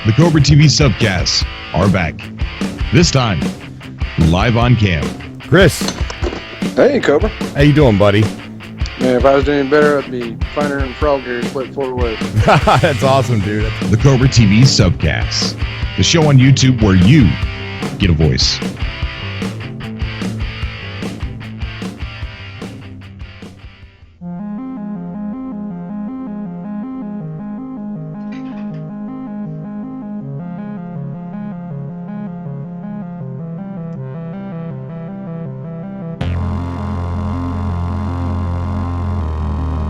The Cobra TV Subcasts are back. This time, live on cam. Chris. Hey, Cobra. How you doing, buddy? Man, if I was doing better, I'd be finer than frog here and split 4 ways. That's awesome, dude. The Cobra TV Subcasts, the show on YouTube where you get a voice.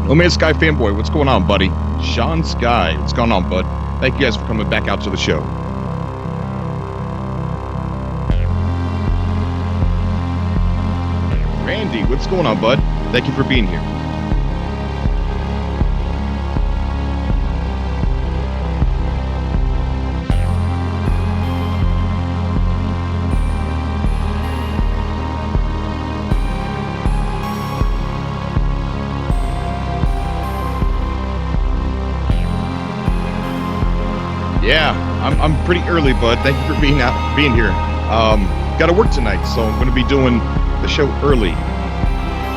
Oh man, Sky Fanboy, what's going on, buddy? Sean Sky, what's going on, bud? Thank you guys for coming back out to the show. Randy, what's going on, bud? Thank you for being here. Yeah, I'm pretty early, bud. Thank you for being here. Got to work tonight, so I'm going to be doing the show early.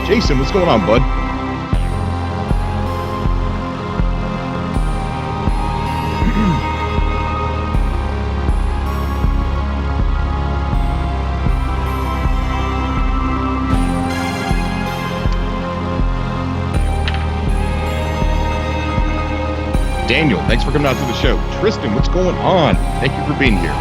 Jason, what's going on, bud? Daniel, thanks for coming out to the show. Tristan, what's going on? Thank you for being here.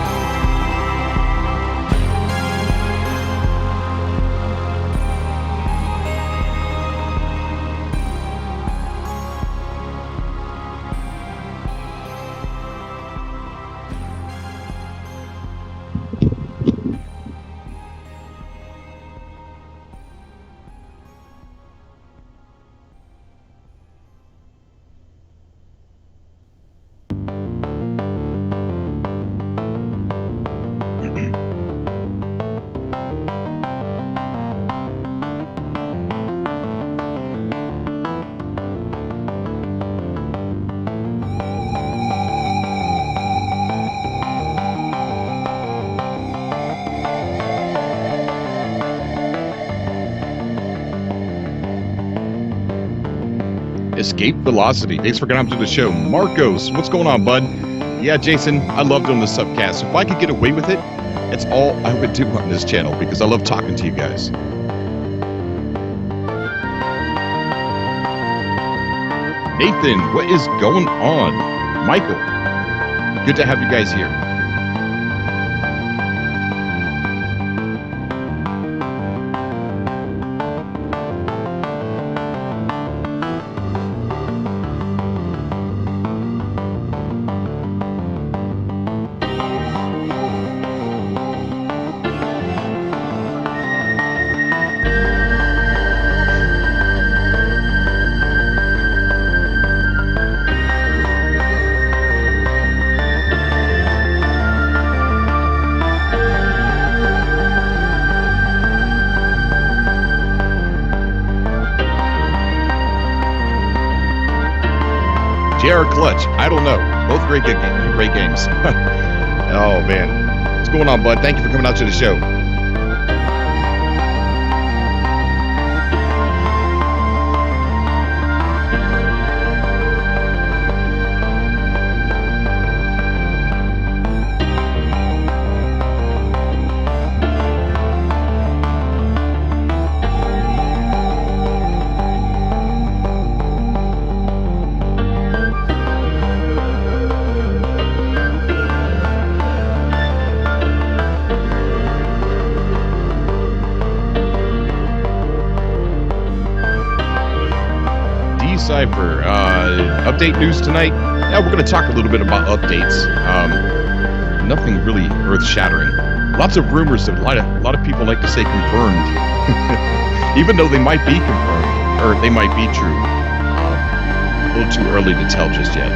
Escape Velocity, thanks for coming out to the show. Marcos, what's going on, bud? Yeah, Jason, I love doing the subcast. If I could get away with it, it's all I would do on this channel because I love talking to you guys. Nathan, what is going on? Michael, good to have you guys here. JR Clutch, I don't know. Both great games. Oh, man. What's going on, bud? Thank you for coming out to the show. Cypher, update news tonight. Yeah, we're going to talk a little bit about updates. Nothing really earth-shattering. Lots of rumors that a lot of people like to say confirmed, even though they might be confirmed or they might be true. A little too early to tell just yet.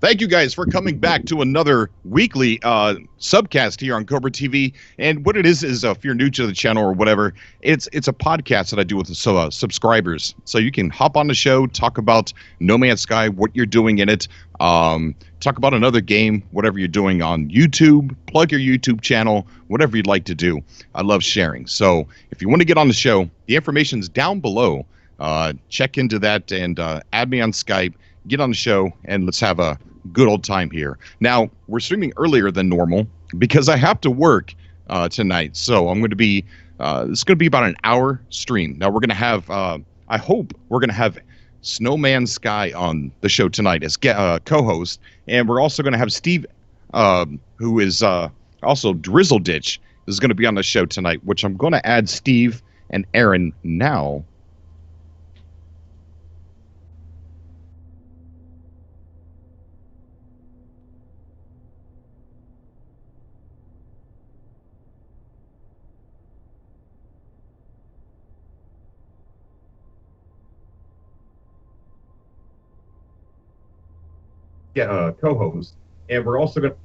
Thank you guys for coming back to another weekly subcast here on Cobra TV. And what it is if you're new to the channel or whatever, it's a podcast that I do with subscribers. So you can hop on the show, talk about No Man's Sky, what you're doing in it, talk about another game, whatever you're doing on YouTube, plug your YouTube channel, whatever you'd like to do. I love sharing. So if you want to get on the show, the information's down below. Check into that and add me on Skype. Get on the show and let's have a good old time here. Now, we're streaming earlier than normal because I have to work tonight. So I'm going to be, it's going to be about an hour stream. Now, we're going to have, I hope we're going to have Snowman Sky on the show tonight as co-host. And we're also going to have Steve, who is also Drizzle Ditch, is going to be on the show tonight, which I'm going to add Steve and Aaron now. Co-host, and we're also going to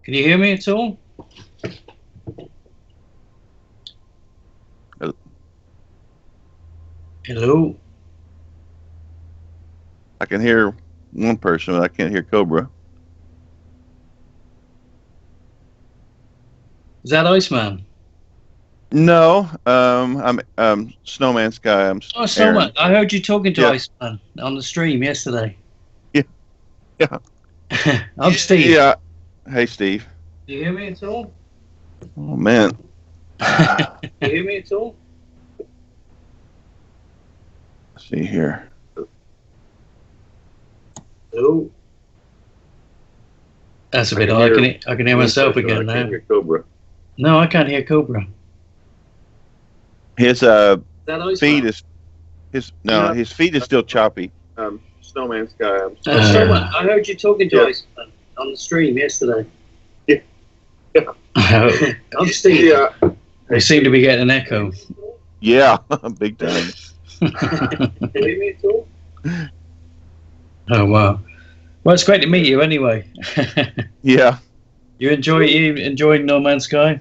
Can you hear me at all? Hello? I can hear one person, but I can't hear Cobra. Is that Iceman? No, I'm Snowman Sky. I'm Oh, Snowman. I heard you talking to Yeah. Iceman on the stream yesterday. Yeah. I'm Steve. Yeah. Hey, Steve. Do you hear me at all? Oh man. Do you hear me at all? Let's see here. Hello? That's a bit odd. I can hear myself again now. Cobra. No, I can't hear Cobra. His Is that Iceman? feed is his feed is still choppy. Snowman Sky. Snowman. I heard you talking to Iceman on the stream yesterday. I'm Steve. Yeah. They seem to be getting an echo. Yeah, big time. Can you hear me at all? Oh wow. Well, it's great to meet you anyway. Yeah. You enjoying No Man's Sky?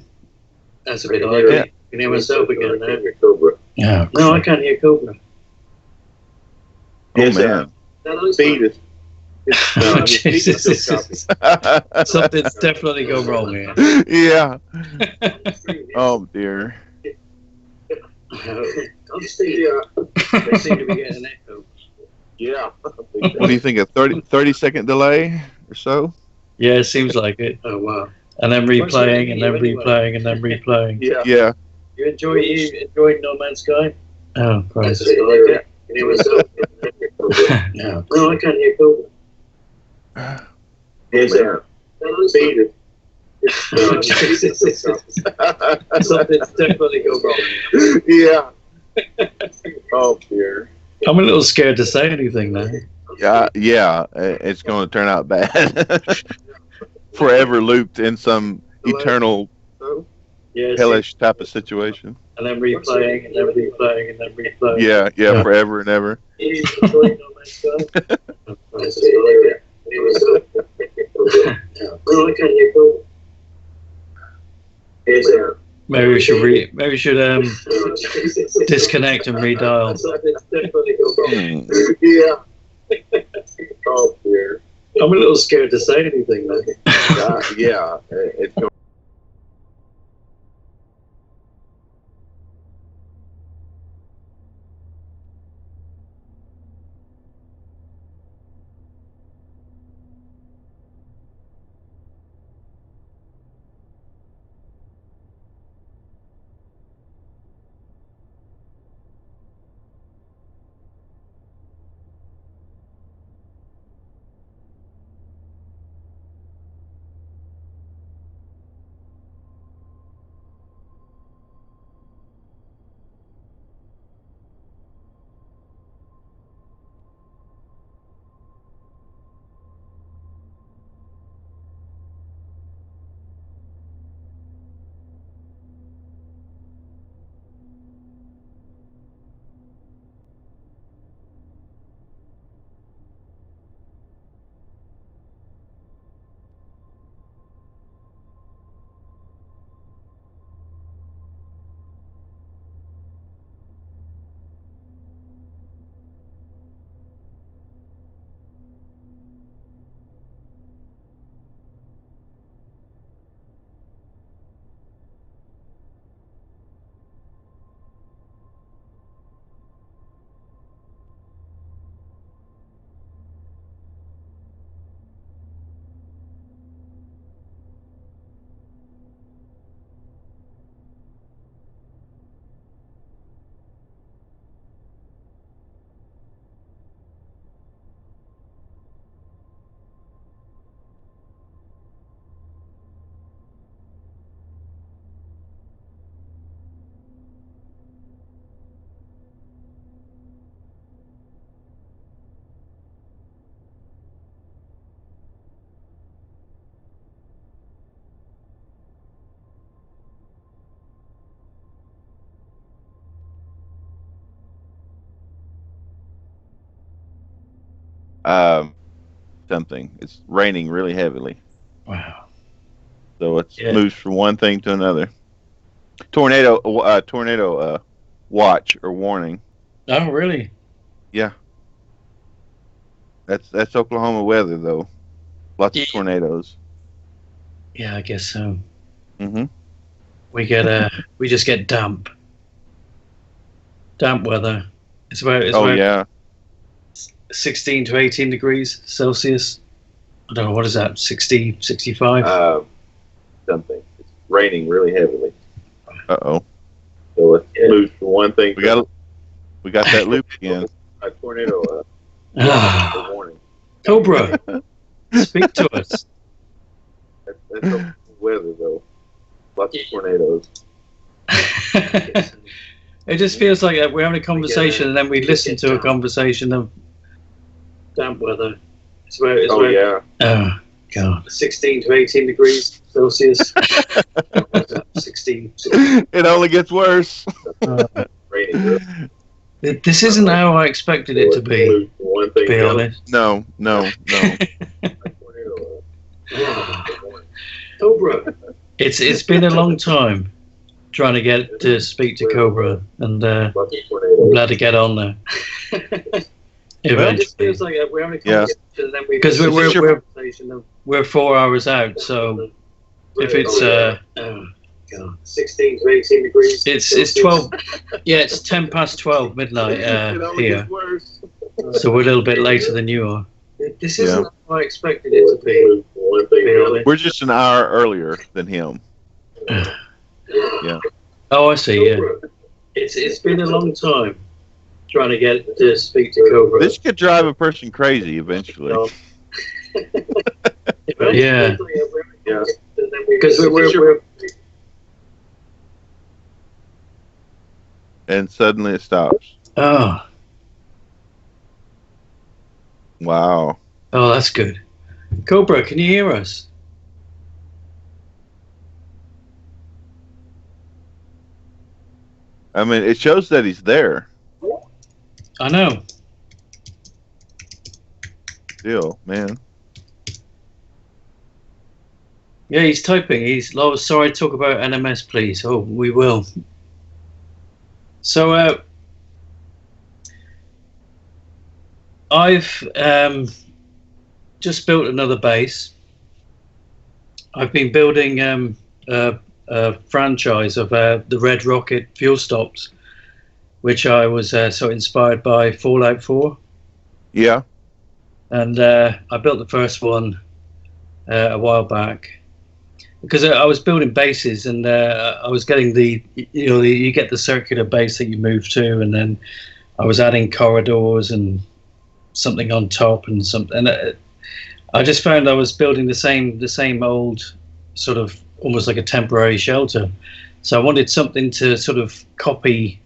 That's a bit hard. Yeah. Can hear myself again now. Yeah. No, I can't hear Cobra. Oh man. Speed is. Oh, Jesus. Something's definitely gone wrong here. Yeah. Oh dear. They seem to be getting an echo. Yeah. What do you think? A 30-second delay or so? Yeah, it seems like it. Oh wow. And then replaying, and then replaying, and then replaying. Yeah. You enjoying No Man's Sky? Oh, Christ. That's a bit like that. Can hear myself. No. No, I can't hear Cobra. Yes, sir. Speed is. Oh, Jesus. Something's definitely gone wrong. Yeah. Oh dear. I'm a little scared to say anything now. Yeah. It's going to turn out bad. Forever looped in some eternal Yes. hellish type of situation. And then replaying, and then replaying, and then replaying. Yeah, forever and ever. You enjoying No Man's Sky? That's a bit like that. Can hear myself. No, I can't hear Cobra. Yes, sir. Maybe we should disconnect and redial. Yeah. Oh dear. I'm a little scared to say anything now. Yeah. It's going. Something. It's raining really heavily, Wow. so it moves from one thing to another. Tornado watch or warning. Oh, really? Yeah. That's Oklahoma weather though. Lots of tornadoes. Yeah, I guess so. Mhm. We just get damp weather. It's about 16 to 18 degrees Celsius. I don't know, what is that, 60, 65? Something. It's raining really heavily. Uh-oh. So it moves from one thing. We got that loop again. A tornado warning. Cobra, speak to us. That's weather though. Lots of tornadoes. It just feels like we're having a conversation and then we listen to a conversation of damp weather. Yeah. Oh, God. 16 to 18 degrees Celsius. 16. It only gets worse. This isn't how I expected it to be. to be honest. No. Cobra. It's been a long time trying to get to speak to Cobra, and I'm glad to get on there. Well, it feels like we're having a conversation, and then because we're 4 hours out, so if it's 16 to 18 degrees, it's 12. Yeah, it's 10 past 12 midnight here, so we're a little bit later than you are. This isn't how I expected it to be. We're just an hour earlier than him. Yeah. Oh, I see. Yeah. It's been a long time trying to get to speak to Cobra. This could drive a person crazy eventually. Yeah. Because we're and suddenly it stops. Oh. Wow. Oh, that's good. Cobra, can you hear us? I mean, it shows that he's there. I know. Still, man. Yeah, he's typing. He's sorry, talk about NMS, please. Oh, we will. So, I've just built another base. I've been building a franchise of the Red Rocket fuel stops, which I was so inspired by Fallout 4. Yeah. And I built the first one a while back because I was building bases, and I was getting you get the circular base that you move to, and then I was adding corridors and something on top and something. And I just found I was building the same old sort of almost like a temporary shelter. So I wanted something to sort of copy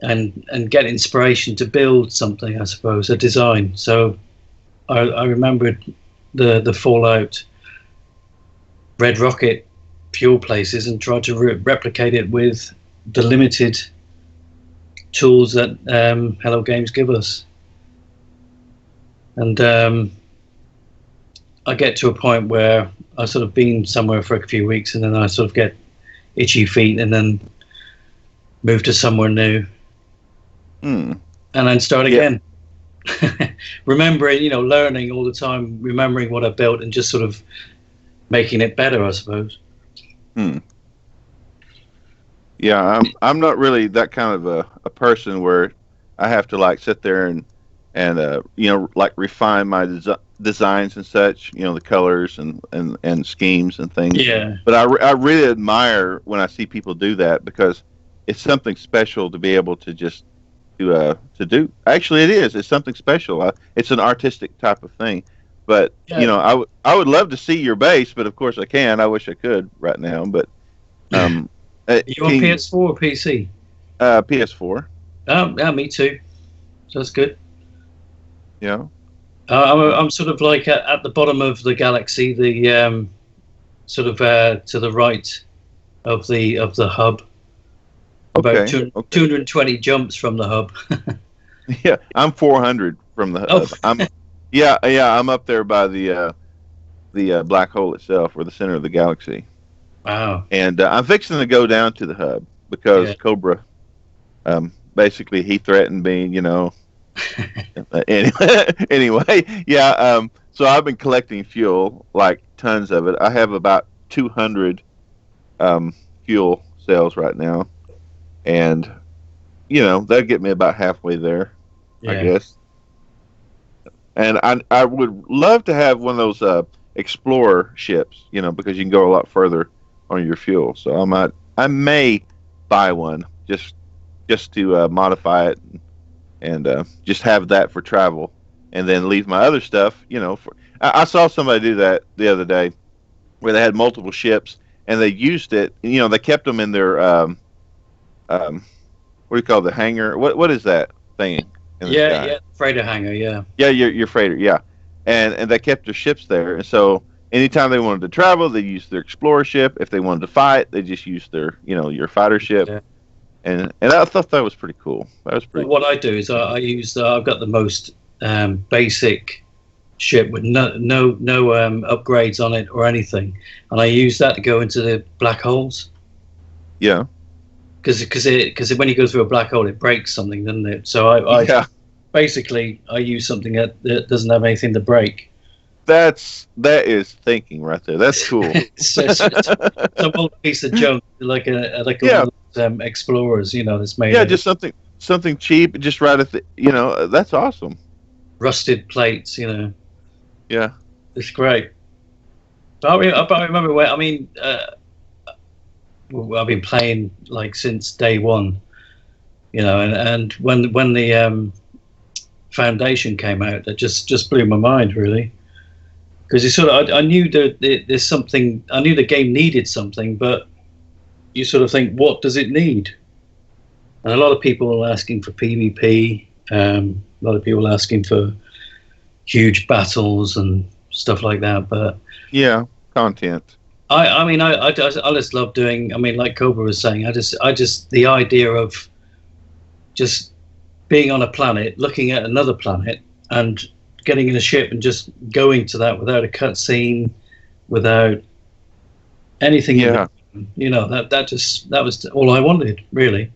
and get inspiration to build something, I suppose, a design. So I remembered the Fallout Red Rocket fuel places and tried to replicate it with the limited tools that Hello Games give us. And I get to a point where I've sort of been somewhere for a few weeks, and then I sort of get itchy feet, and then move to somewhere new, and then start again. Remembering, learning all the time, remembering what I built, and just sort of making it better, I suppose. Yeah, I'm not really that kind of a person where I have to like sit there and like refine my designs and such, the colors and schemes and things. Yeah. But I really admire when I see people do that, because it's something special to be able to just to do. Actually, it is. It's something special. It's an artistic type of thing. But I would love to see your base, but of course I can't. I wish I could right now. But you on PS4 or PC? PS4. Yeah, me too. So that's good. Yeah. I'm sort of like at the bottom of the galaxy, the sort of to the right of the hub. About 220 jumps from the hub. Yeah, I'm 400 from the hub. I'm up there by the black hole itself, or the center of the galaxy. Wow. And I'm fixing to go down to the hub because Cobra, basically he threatened me, anyway, yeah. So I've been collecting fuel, like tons of it. I have about 200 fuel cells right now, and that'll get me about halfway there, I guess. And I would love to have one of those Explorer ships, because you can go a lot further on your fuel. So I may buy one just to modify it. And just have that for travel, and then leave my other stuff. I saw somebody do that the other day, where they had multiple ships, and they used it. They kept them in their what do you call the hangar? What is that thing? Freighter hangar. Yeah, your freighter. Yeah, and they kept their ships there. And so anytime they wanted to travel, they used their Explorer ship. If they wanted to fight, they just used their your fighter ship. And I thought that was pretty cool. That was pretty. What I do is I use I've got the most basic ship with no upgrades on it or anything, and I used that to go into the black holes. Yeah. Because when you go through a black hole, it breaks something, doesn't it? So I basically I use something that doesn't have anything to break. That is thinking right there. That's cool. It's some old piece of junk, like a Yeah. Explorers, that's made. Yeah, just something cheap, just right at the. That's awesome. Rusted plates, Yeah. It's great. But I remember when I've been playing like since day one, and when the Foundation came out, that just blew my mind really, because I knew that there's something. I knew the game needed something, but you sort of think, what does it need? And a lot of people are asking for PvP. A lot of people are asking for huge battles and stuff like that. But yeah, content. I just love doing. Like Cobra was saying, I just the idea of just being on a planet, looking at another planet, and getting in a ship and just going to that without a cutscene, without anything. Yeah. That was all I wanted, really.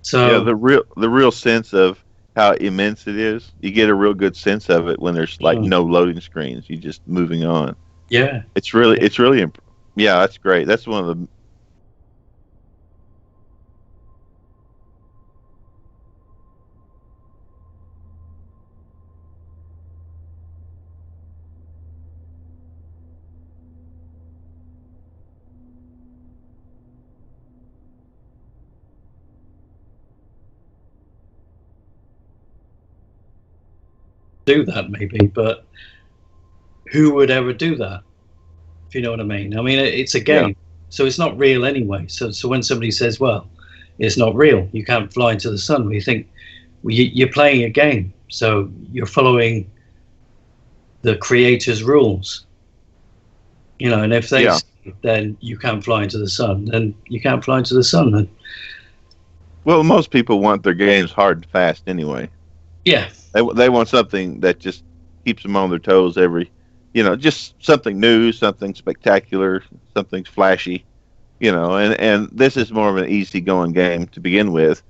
So yeah, the real sense of how immense it is. You get a real good sense of it when there's like no loading screens. You're just moving on. Yeah, it's really yeah, that's great. That's one of the do that maybe, but who would ever do that? If you know what I mean. It's a game, so it's not real anyway. So when somebody says, well, it's not real, you can't fly into the sun, we think, well, you're playing a game, so you're following the creator's rules, and if they say, then you can't fly into the sun, then you can't fly into the sun then. Well, most people want their games hard and fast anyway. Yeah, they want something that just keeps them on their toes just something new, something spectacular, something flashy, and this is more of an easygoing game to begin with.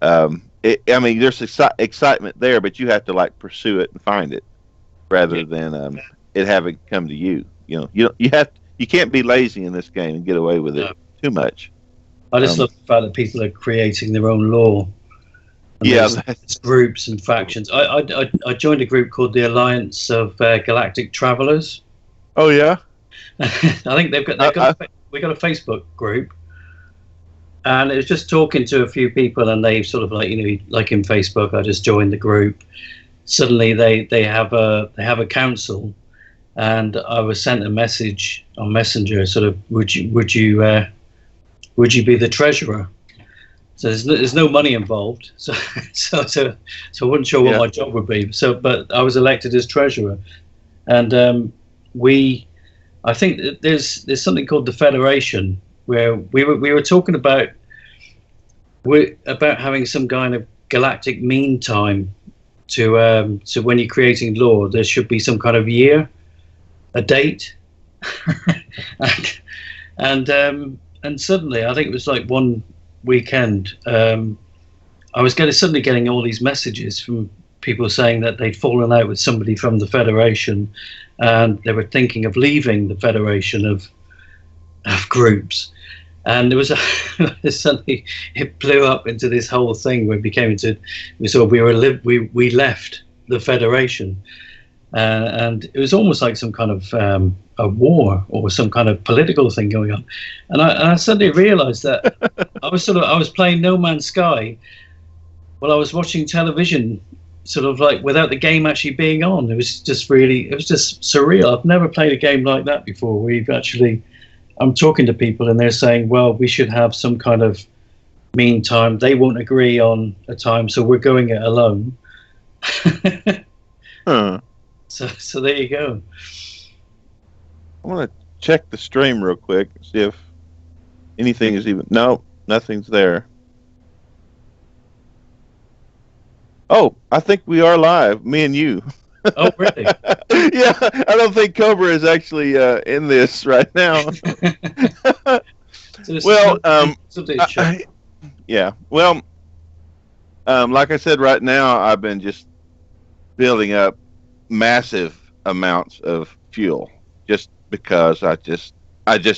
There's excitement there, but you have to like pursue it and find it rather than it having come to you. You can't be lazy in this game and get away with it too much. I just love the fact that people are creating their own lore. There's groups and factions. I joined a group called the Alliance of Galactic Travelers. Oh yeah, I think we got a Facebook group, and it was just talking to a few people, and they sort of like like in Facebook. I just joined the group. Suddenly they have a council, and I was sent a message on Messenger. Sort of, would you be the treasurer? So there's no money involved, so I wasn't sure what my job would be. But I was elected as treasurer, and I think that there's something called the Federation, where we were talking about having some kind of galactic mean time to when you're creating lore, there should be some kind of year, a date, and suddenly I think it was like one weekend, I was suddenly getting all these messages from people saying that they'd fallen out with somebody from the Federation, and they were thinking of leaving the Federation of groups. And there was suddenly it blew up into this whole thing where it became we left the Federation, and it was almost like some kind of a war or some kind of political thing going on. And I suddenly realized that I was playing No Man's Sky while I was watching television, sort of like without the game actually being on. It was just surreal. I've never played a game like that before. I'm talking to people and they're saying, well, we should have some kind of mean time. They won't agree on a time, so we're going it alone. So there you go. I want to check the stream real quick, see if anything is even. No, nothing's there. Oh, I think we are live, me and you. Oh, really? Yeah, I don't think Cobra is actually in this right now. So Well, something's changed. yeah. Well, like I said, right now I've been just building up massive amounts of fuel, just because I just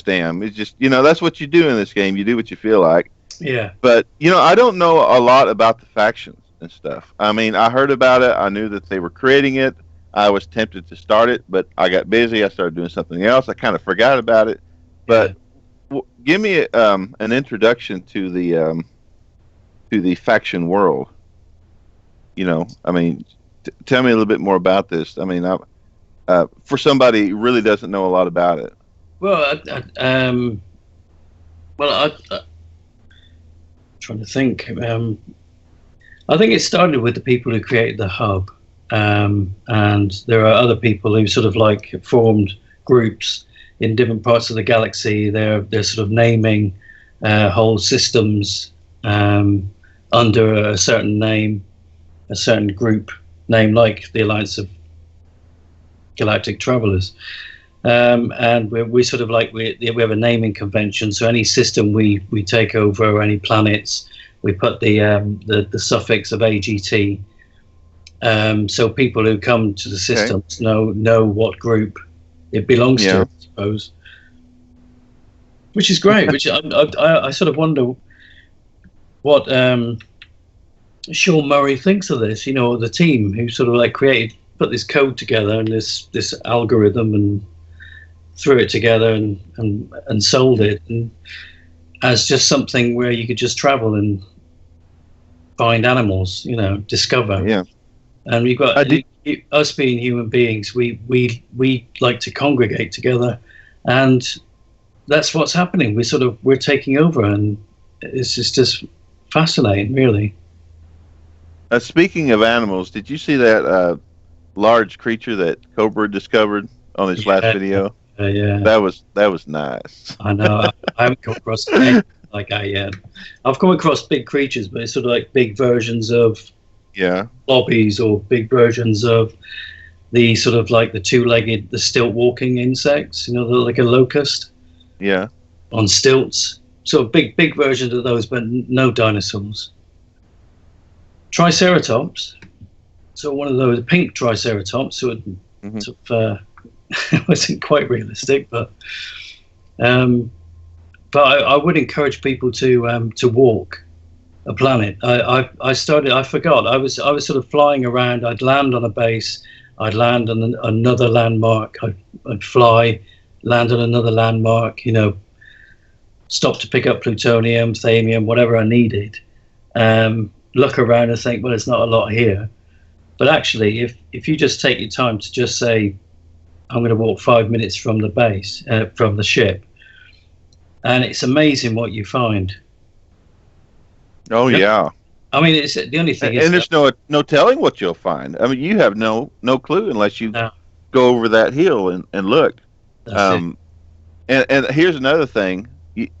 am. It's just that's what you do in this game. You do what you feel like. Yeah. But I don't know a lot about the factions and stuff. I mean, I heard about it. I knew that they were creating it. I was tempted to start it, but I got busy. I started doing something else. I kind of forgot about it. But give me an introduction to the faction world. I mean, tell me a little bit more about this. I mean, for somebody who really doesn't know a lot about it. Well, I'm trying to think. I think it started with the people who created the hub, and there are other people who sort of like formed groups in different parts of the galaxy. They're sort of naming whole systems under a certain name, a certain group name, like the Alliance of Galactic Travelers. And we sort of like we have a naming convention. So any system we take over, or any planets, we put the suffix of AGT. So people who come to the systems know what group it belongs to, I suppose. Which is great. Which I sort of wonder what Sean Murray thinks of this. The team who sort of like put this code together and this algorithm and threw it together and sold it and as just something where you could just travel and find animals, discover. Yeah. And we've got us being human beings. We like to congregate together, and that's what's happening. We're taking over, and it's just fascinating, really. Speaking of animals, did you see that large creature that Cobra discovered on his last video? Yeah. That was nice. I know. I haven't come across anything like that yet. I've come across big creatures, but it's sort of like big versions of lobbies, or big versions of the sort of like the two-legged, the stilt-walking insects. Like a locust. Yeah. On stilts. So big versions of those, but no dinosaurs. Triceratops. So one of those pink triceratops. So it wasn't quite realistic, but I would encourage people to walk a planet. I forgot. I was sort of flying around. I'd land on a base. I'd land on another landmark. I'd fly, land on another landmark. Stop to pick up plutonium, thamium, whatever I needed. Look around and think, well, there's not a lot here. But actually, if you just take your time to just say, I'm going to walk 5 minutes from the base, from the ship, and it's amazing what you find. Oh yeah. I mean, it's the only thing. And there's no telling what you'll find. I mean, you have no clue unless you go over that hill and look. And here's another thing.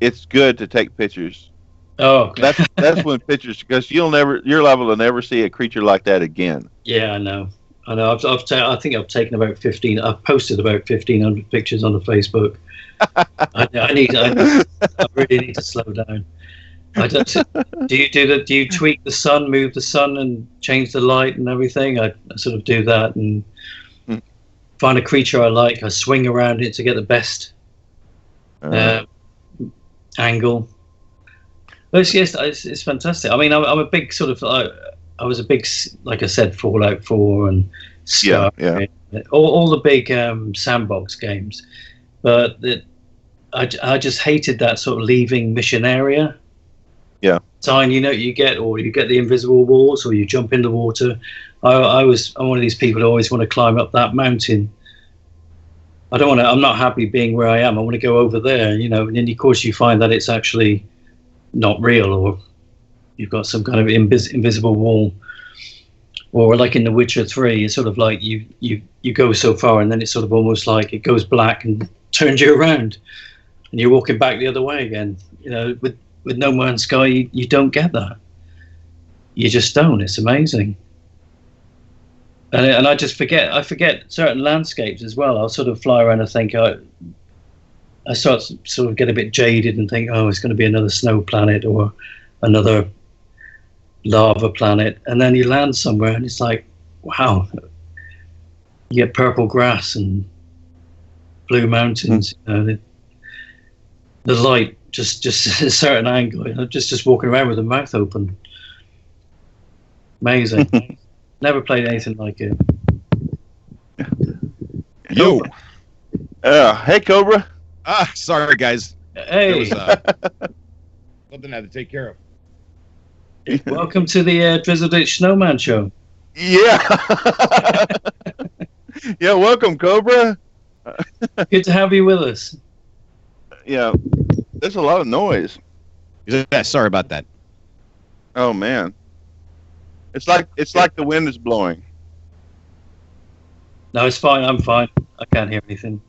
It's good to take pictures. Oh, that's when pictures, because you're liable to never see a creature like that again. Yeah, I know. I think I've taken about 15. I've posted about 1,500 pictures on the Facebook. I really need to slow down. Do you tweak the sun, move the sun, and change the light and everything? I sort of do that and find a creature I like. I swing around it to get the best angle. But it's fantastic. I mean, I'm a big sort of. I was a big, like I said, Fallout 4 and Skype, all the big sandbox games. But I just hated that sort of leaving mission area. Yeah. Sign, you get the invisible walls, or you jump in the water. I'm one of these people who always want to climb up that mountain. I'm not happy being where I am. I want to go over there, and then of course you find that it's actually not real, or you've got some kind of invisible wall. Or like in The Witcher 3, it's sort of like you go so far, and then it's sort of almost like it goes black and turns you around, and you're walking back the other way again. With No Man's Sky, you don't get that. You just don't. It's amazing. and I just forget. I forget certain landscapes as well. I'll sort of fly around and think. I sort of get a bit jaded and think, oh, it's going to be another snow planet or another lava planet, and then you land somewhere and it's like, wow, you get purple grass and blue mountains. The light just at a certain angle. Just walking around with the mouth open. Amazing. Never played anything like it. Yo. Hey, Cobra. Sorry, guys. Hey. There was something I had to take care of. Welcome to the Drizzle Ditch Snowman Show. Yeah. Yeah, welcome, Cobra. Good to have you with us. Yeah, there's a lot of noise. Yeah, sorry about that. Oh man, it's like the wind is blowing. No, it's fine. I'm fine. I can't hear anything.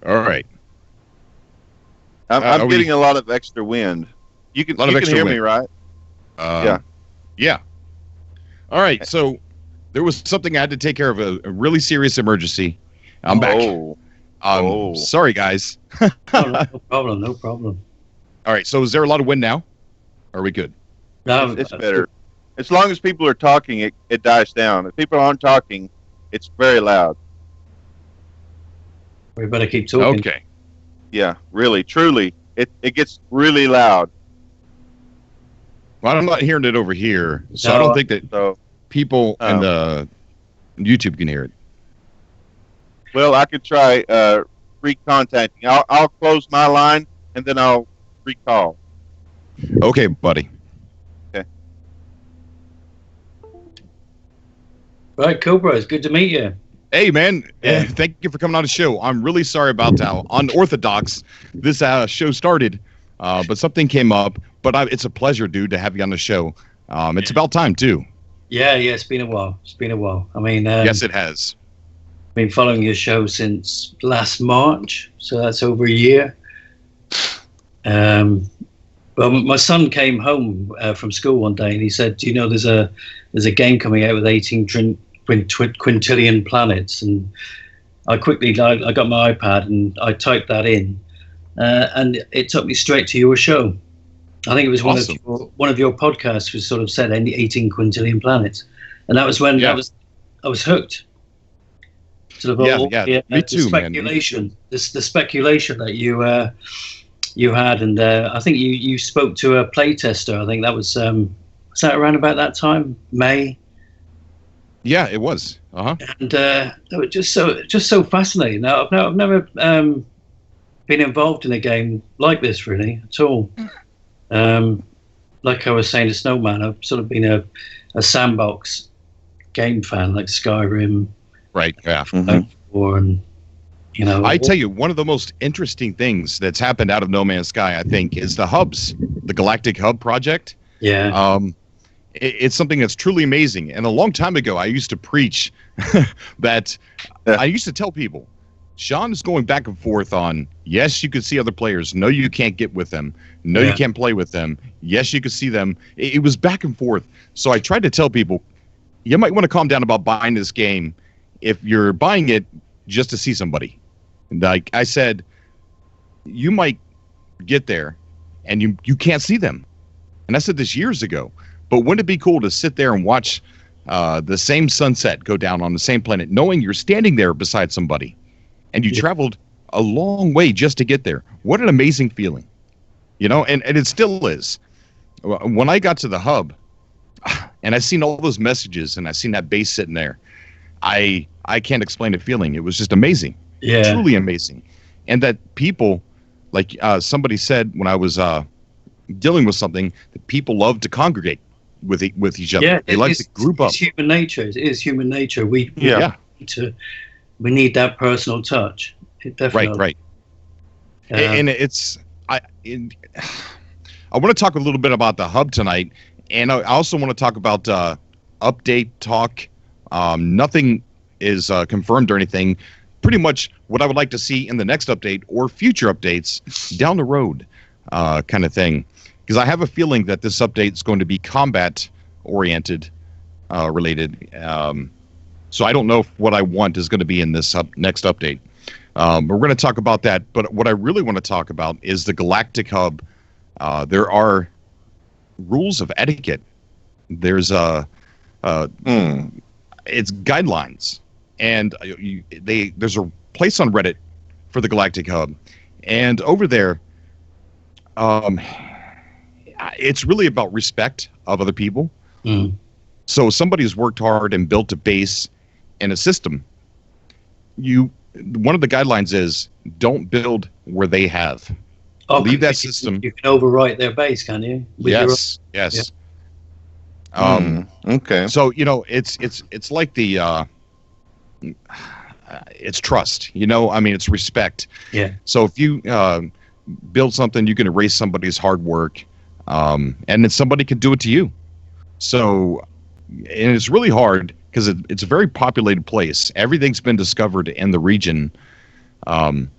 All right. I'm getting a lot of extra wind. You can hear me, right? Yeah. All right. So there was something I had to take care of, a really serious emergency. I'm back. Sorry, guys. No problem. No problem. All right. So is there a lot of wind now? Are we good? No, It's better. As long as people are talking, it dies down. If people aren't talking, it's very loud. We better keep talking. Okay. Yeah, really, truly, it gets really loud. Well, I'm not hearing it over here, so No, I don't think that people Oh. in the YouTube can hear it. Well, I could try recontacting. I'll close my line and then I'll recall. Okay, buddy. Right, Cobra, it's good to meet you. Hey, man. Yeah. Thank you for coming on the show. I'm really sorry about how unorthodox this show started, but something came up. But it's a pleasure, dude, to have you on the show. It's about time, too. Yeah, it's been a while. I mean, Yes, it has. been following your show since last March, so that's over a year. Well, my son came home from school one day and he said, "Do you know there's a game coming out with 18 quintillion planets?" And I got my iPad and I typed that in, and it took me straight to your show. I think it was Awesome. one of your podcasts was sort of said 18 quintillion planets, and that was when I was hooked. Sort of me too, man. The speculation that you had, and I think you spoke to a playtester. I think that was that around about that time, May. Yeah, it was. And they were just so fascinating. Now I've never been involved in a game like this really at all. Like I was saying to Snowman, I've sort of been a sandbox game fan, like Skyrim, Right. Yeah. or and I tell you, one of the most interesting things that's happened out of No Man's Sky, I think, is the hubs, the Galactic Hub project. Yeah. It's something that's truly amazing. And a long time ago, I used to preach that I used to tell people, Sean is going back and forth on, yes, you could see other players. No, you can't get with them. No, you can't play with them. Yes, you could see them. It was back and forth. So I tried to tell people, you might want to calm down about buying this game if you're buying it just to see somebody. Like I said, you might get there and you can't see them. And I said this years ago. But wouldn't it be cool to sit there and watch the same sunset go down on the same planet, knowing you're standing there beside somebody and you traveled a long way just to get there? What an amazing feeling, and it still is. When I got to the hub and I seen all those messages and I seen that base sitting there, I can't explain the feeling. It was just amazing. Yeah. Truly amazing. And that people, like somebody said when I was dealing with something, that people love to congregate with each other. Yeah, they like to group up. It's human nature. It is human nature. We need that personal touch. Definitely. Right. And I want to talk a little bit about the hub tonight, and I also want to talk about update talk. Nothing is confirmed or anything. Pretty much what I would like to see in the next update or future updates down the road, kind of thing. Because I have a feeling that this update is going to be combat oriented, related. So I don't know if what I want is going to be in this next update. But we're going to talk about that. But what I really want to talk about is the Galactic Hub. There are rules of etiquette. There's it's guidelines, and there's a place on Reddit for the Galactic Hub, and over there, it's really about respect of other people. So somebody who's worked hard and built a base and a system. One of the guidelines is don't build where they have. Leave that system. You can overwrite their base, can you? Yes. Yeah. Okay. So it's like the it's trust. I mean, it's respect. Yeah. So if you build something, you can erase somebody's hard work, and then somebody can do it to you. So, and it's really hard because it's a very populated place. Everything's been discovered in the region, and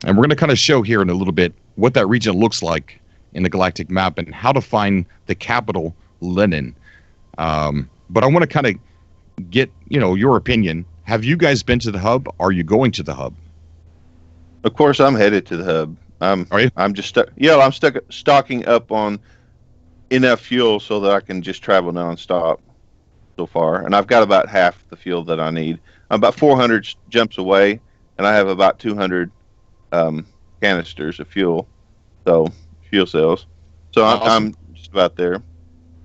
we're going to kind of show here in a little bit what that region looks like in the galactic map and how to find the capital, Lenin. But I want to kind of get your opinion. Have you guys been to the hub? Are you going to the hub? Of course, I'm headed to the hub. Are you? I'm just stuck. Yeah, I'm stocking up on enough fuel so that I can just travel nonstop so far, and I've got about half the fuel that I need. I'm about 400 jumps away, and I have about 200 canisters of fuel, so fuel cells. So I'm just about there,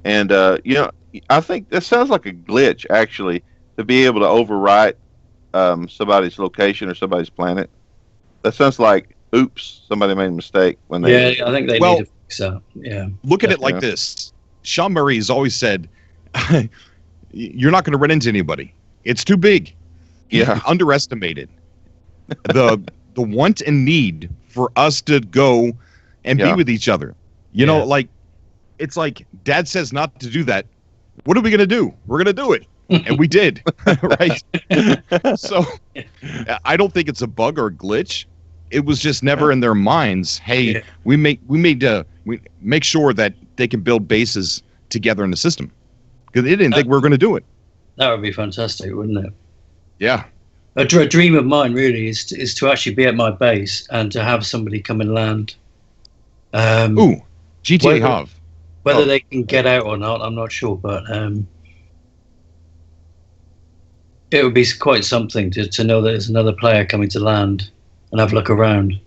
and I think that sounds like a glitch actually to be able to overwrite somebody's location or somebody's planet. That sounds like oops, somebody made a mistake when they. Yeah, I think they need to fix that. Yeah. Look at it like this. Sean Murray has always said, "You're not going to run into anybody. It's too big." Yeah. Underestimated the want and need for us to go and be with each other. It's like Dad says not to do that. What are we going to do? We're going to do it. And we did. Right. So I don't think it's a bug or a glitch. It was just never in their minds. Hey, we make sure that they can build bases together in the system because they didn't think we were going to do it. That would be fantastic, wouldn't it? Yeah. A dream of mine really is to actually be at my base and to have somebody come and land. GTA Hub. Whether they can get out or not, I'm not sure, but it would be quite something to know that there's another player coming to land and have a look around.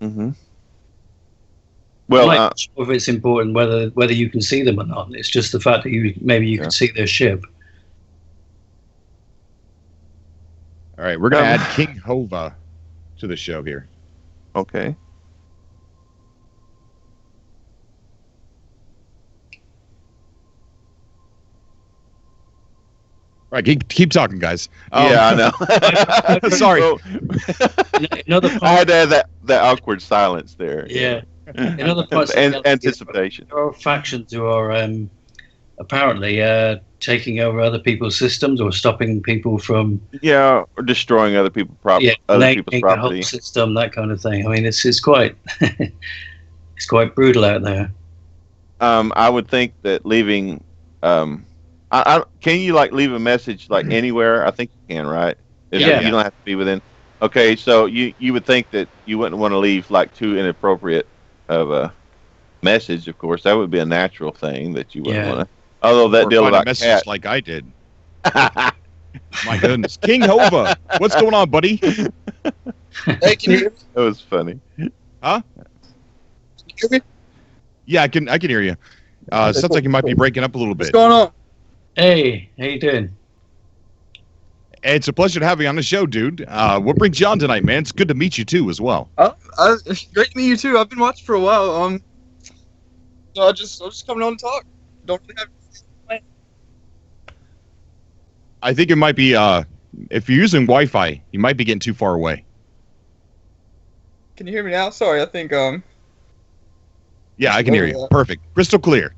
Mm-hmm. Well, I'm not sure if it's important whether you can see them or not. It's just the fact that you can see their ship. All right, we're going to add King Hova to the show here. Okay. All right, keep talking, guys. Yeah, I know. Sorry. I had to have that awkward silence there. Yeah. In other parts and anticipation. There are factions who are apparently taking over other people's systems or stopping people from or destroying other people's property. Yeah, other people's property. The whole system, that kind of thing. I mean, it's quite it's quite brutal out there. I would think that leaving. Can you leave a message anywhere? I think you can, right? You don't have to be within. Okay, so you would think that you wouldn't want to leave too inappropriate of a message. Of course, that would be a natural thing that you wouldn't want to. Although that deal about message cat, like I did. My goodness, King Hova, what's going on, buddy? Hey, can you hear me? That was funny. Huh? Can you hear me? Yeah, I can hear you. Sounds like you might be breaking up a little bit. What's going on? Hey, how you doing? It's a pleasure to have you on the show, dude. What brings you on tonight, man? It's good to meet you too, as well. Great to meet you too. I've been watching for a while. So I just coming on to talk. Don't really have. I think it might be if you're using Wi-Fi, you might be getting too far away. Can you hear me now? Sorry, I think Yeah, I can hear you. Perfect, crystal clear.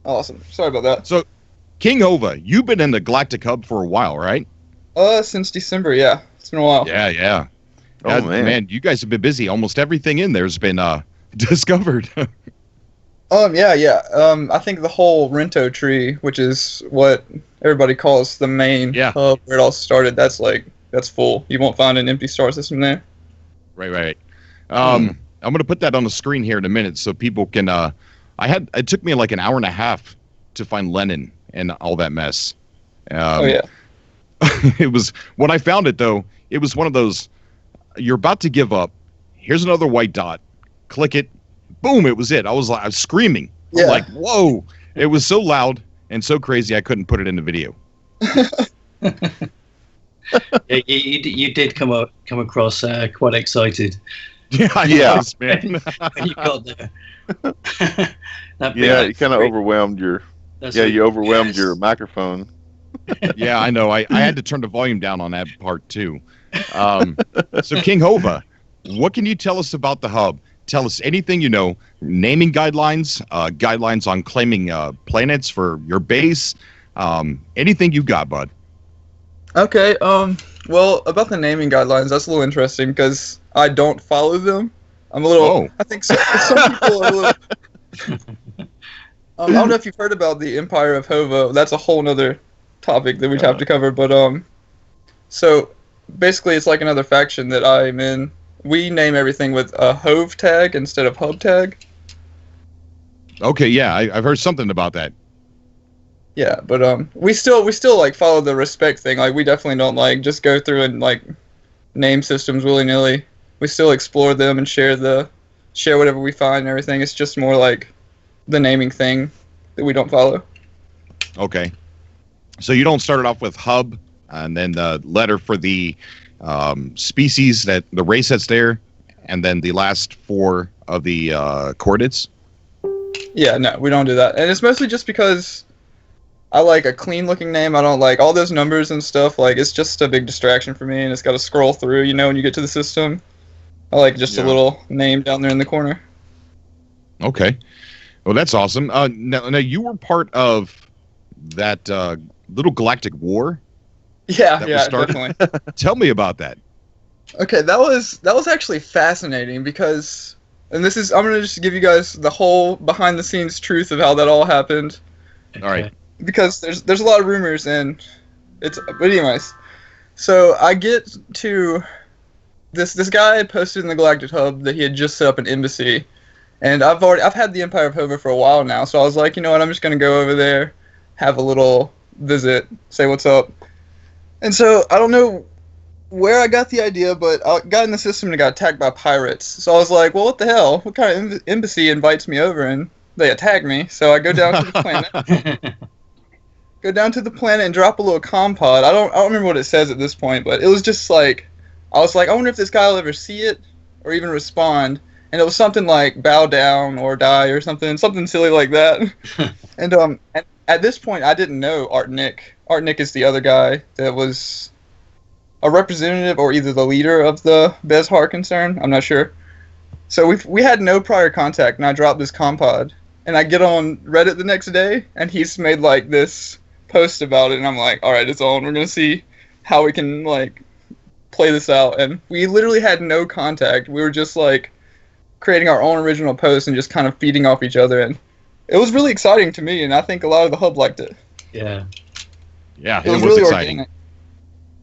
Awesome. Sorry about that. So, King Hova, you've been in the Galactic Hub for a while, right? Since December, yeah. It's been a while. Yeah. Oh, man, you guys have been busy. Almost everything in there's been discovered. Yeah. I think the whole Rento tree, which is what everybody calls the main Yeah. hub where it all started, that's full. You won't find an empty star system there. Right. I'm going to put that on the screen here in a minute so people can. It took me like an hour and a half to find Lenin and all that mess. Oh yeah. It was when I found it though. It was one of those. You're about to give up. Here's another white dot. Click it. Boom! It was it. I was screaming. Yeah. I'm like, whoa! It was so loud and so crazy I couldn't put it in the video. You did come across quite excited. Yeah, Yeah. was, man. when you got there. Yeah, you kind of overwhelmed your. You overwhelmed your microphone. Yeah, I know. I had to turn the volume down on that part too. So King Hova, what can you tell us about the hub? Tell us anything you know. Naming guidelines, guidelines on claiming planets for your base. Anything you got, bud. Okay. Well, about the naming guidelines, that's a little interesting because I don't follow them. I'm a little. Oh. I think some people are a little. I don't know if you've heard about the Empire of Hova. That's a whole nother topic that we'd have to cover. But so basically, it's like another faction that I'm in. We name everything with a Hove tag instead of hub tag. Okay, yeah, I've heard something about that. Yeah, but we still like follow the respect thing. Like we definitely don't like just go through and like name systems willy nilly. We still explore them and share whatever we find and everything. It's just more like the naming thing that we don't follow. Okay, so you don't start it off with hub and then the letter for the species that the race that's there, and then the last four of the coordinates. Yeah, no, we don't do that, and it's mostly just because I like a clean looking name. I don't like all those numbers and stuff. Like it's just a big distraction for me, and it's got to scroll through. You know, when you get to the system, I like just a little name down there in the corner. Okay, well that's awesome. Now you were part of that little galactic war. Yeah, that yeah, was started? definitely. Tell me about that. Okay, that was actually fascinating because, and I'm gonna just give you guys the whole behind the scenes truth of how that all happened. All right. Because there's a lot of rumors and but anyways, so I get to this guy posted in the Galactic Hub that he had just set up an embassy, and I've had the Empire of Hova for a while now, so I was like, you know what, I'm just gonna go over there, have a little visit, say what's up. And so I don't know where I got the idea, but I got in the system and got attacked by pirates. So I was like, well, what the hell? What kind of embassy invites me over and they attack me? So I go down to the planet. Go down to the planet and drop a little comm pod. I don't remember what it says at this point, but it was just like, I was like, I wonder if this guy will ever see it or even respond. And it was something like bow down or die or something silly like that. And at this point, I didn't know Art Nick. Art Nick is the other guy that was a representative or either the leader of the Bezhar concern. I'm not sure. So we had no prior contact, and I dropped this comm pod. And I get on Reddit the next day, and he's made like this post about it, and I'm like, all right, it's on. We're gonna see how we can like play this out. And we literally had no contact. We were just like creating our own original post and just kind of feeding off each other, and it was really exciting to me. And I think a lot of the hub liked it. Yeah, it was was really exciting. organic.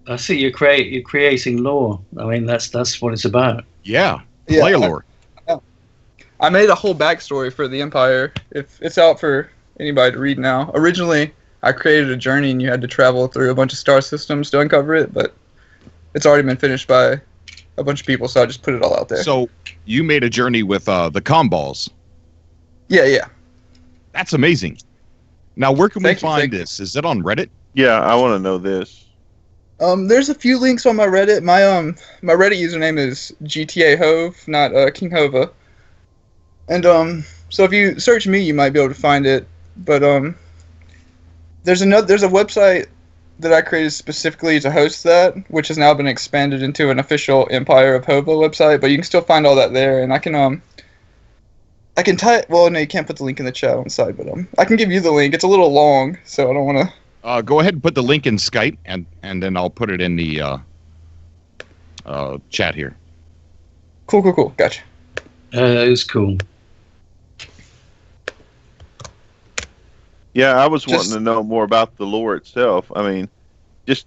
I see you're creating lore. I mean, that's what it's about. Yeah, Yeah, player lore. I made a whole backstory for the Empire. If it's out for anybody to read now. Originally, I created a journey and you had to travel through a bunch of star systems to uncover it, but it's already been finished by a bunch of people, so I just put it all out there. So you made a journey with the comm balls. Yeah. That's amazing. Now, where can we Thank you, find thank you. this? Is it on Reddit? Yeah, I want to know this. There's a few links on my Reddit. My Reddit username is GTA Hove, not King Hova. And so if you search me, you might be able to find it. But there's a website that I created specifically to host that, which has now been expanded into an official Empire of Hova website. But you can still find all that there, and I can type. Well, no, you can't put the link in the chat on the side, but I can give you the link. It's a little long, so I don't want to. Go ahead and put the link in Skype, and then I'll put it in the chat here. Cool. Gotcha. It was cool. Yeah, I was Just- wanting to know more about the lore itself. I mean, just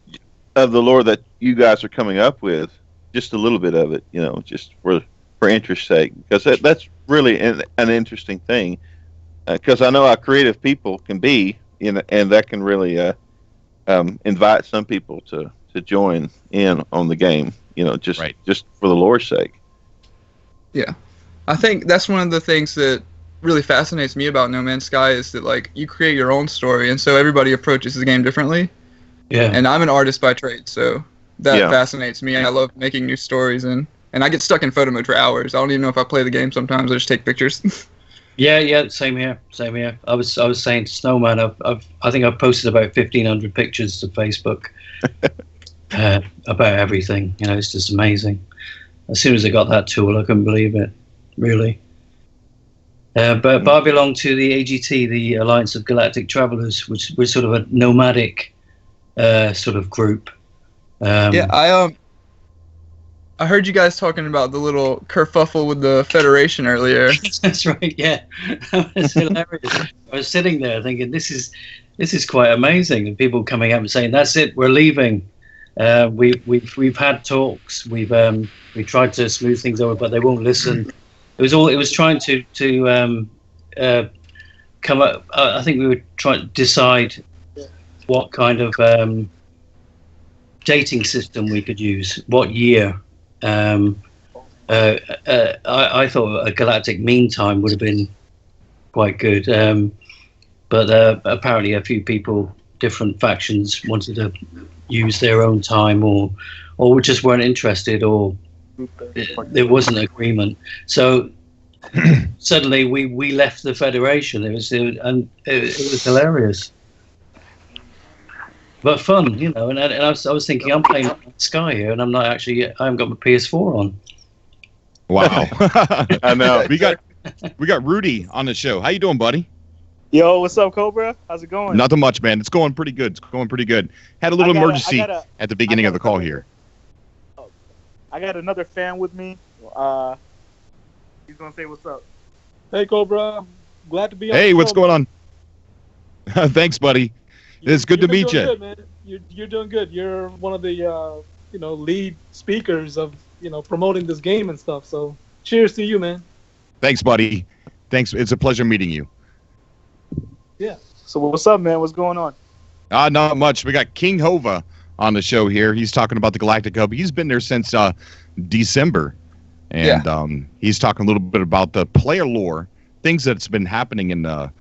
of the lore that you guys are coming up with, just a little bit of it, just for interest's sake, because that's really an interesting thing. Because I know how creative people can be, and that can really invite some people to join in on the game. Just Right. just for the lore's sake. Yeah, I think that's one of the things that really fascinates me about No Man's Sky is that like you create your own story, and so everybody approaches the game differently. Yeah. And I'm an artist by trade, so that Yeah. fascinates me. I love making new stories, and I get stuck in photo mode for hours. I don't even know if I play the game sometimes. I just take pictures. Yeah, same here. I was saying to Snowman, I think I've posted about 1,500 pictures to Facebook about everything. It's just amazing. As soon as I got that tool, I couldn't believe it, really. But I belong to the AGT, the Alliance of Galactic Travelers, which we're sort of a nomadic sort of group. Yeah, I heard you guys talking about the little kerfuffle with the Federation earlier. That's right. Yeah, that was hilarious. I was sitting there thinking, this is quite amazing. And people coming up and saying, "That's it, we're leaving." We've had talks. We tried to smooth things over, but they won't listen. It was trying to come up. I think we were trying to decide what kind of dating system we could use, what year. I thought a galactic mean time would have been quite good, but apparently a few people, different factions, wanted to use their own time, or just weren't interested, or there wasn't agreement. So suddenly we left the Federation. It was hilarious. But fun, and I was thinking, I'm playing Sky here, and I haven't got my PS4 on. Wow. I know. we got Rudy on the show. How you doing, buddy? Yo, what's up, Cobra? How's it going? Nothing much, man. It's going pretty good. Had a little emergency at the beginning of the call here. I got another fan with me. He's gonna say what's up. Hey, Cobra. Glad to be on. Hey, the what's show, going on? Thanks, buddy. It's good to meet you. Good, man. You're doing good. You're one of the lead speakers of promoting this game and stuff. So cheers to you, man. Thanks, buddy. Thanks. It's a pleasure meeting you. Yeah. So what's up, man? What's going on? Not much. We got King Hova on the show here. He's talking about the Galactic Hub. He's been there since December, and he's talking a little bit about the player lore, things that's been happening in the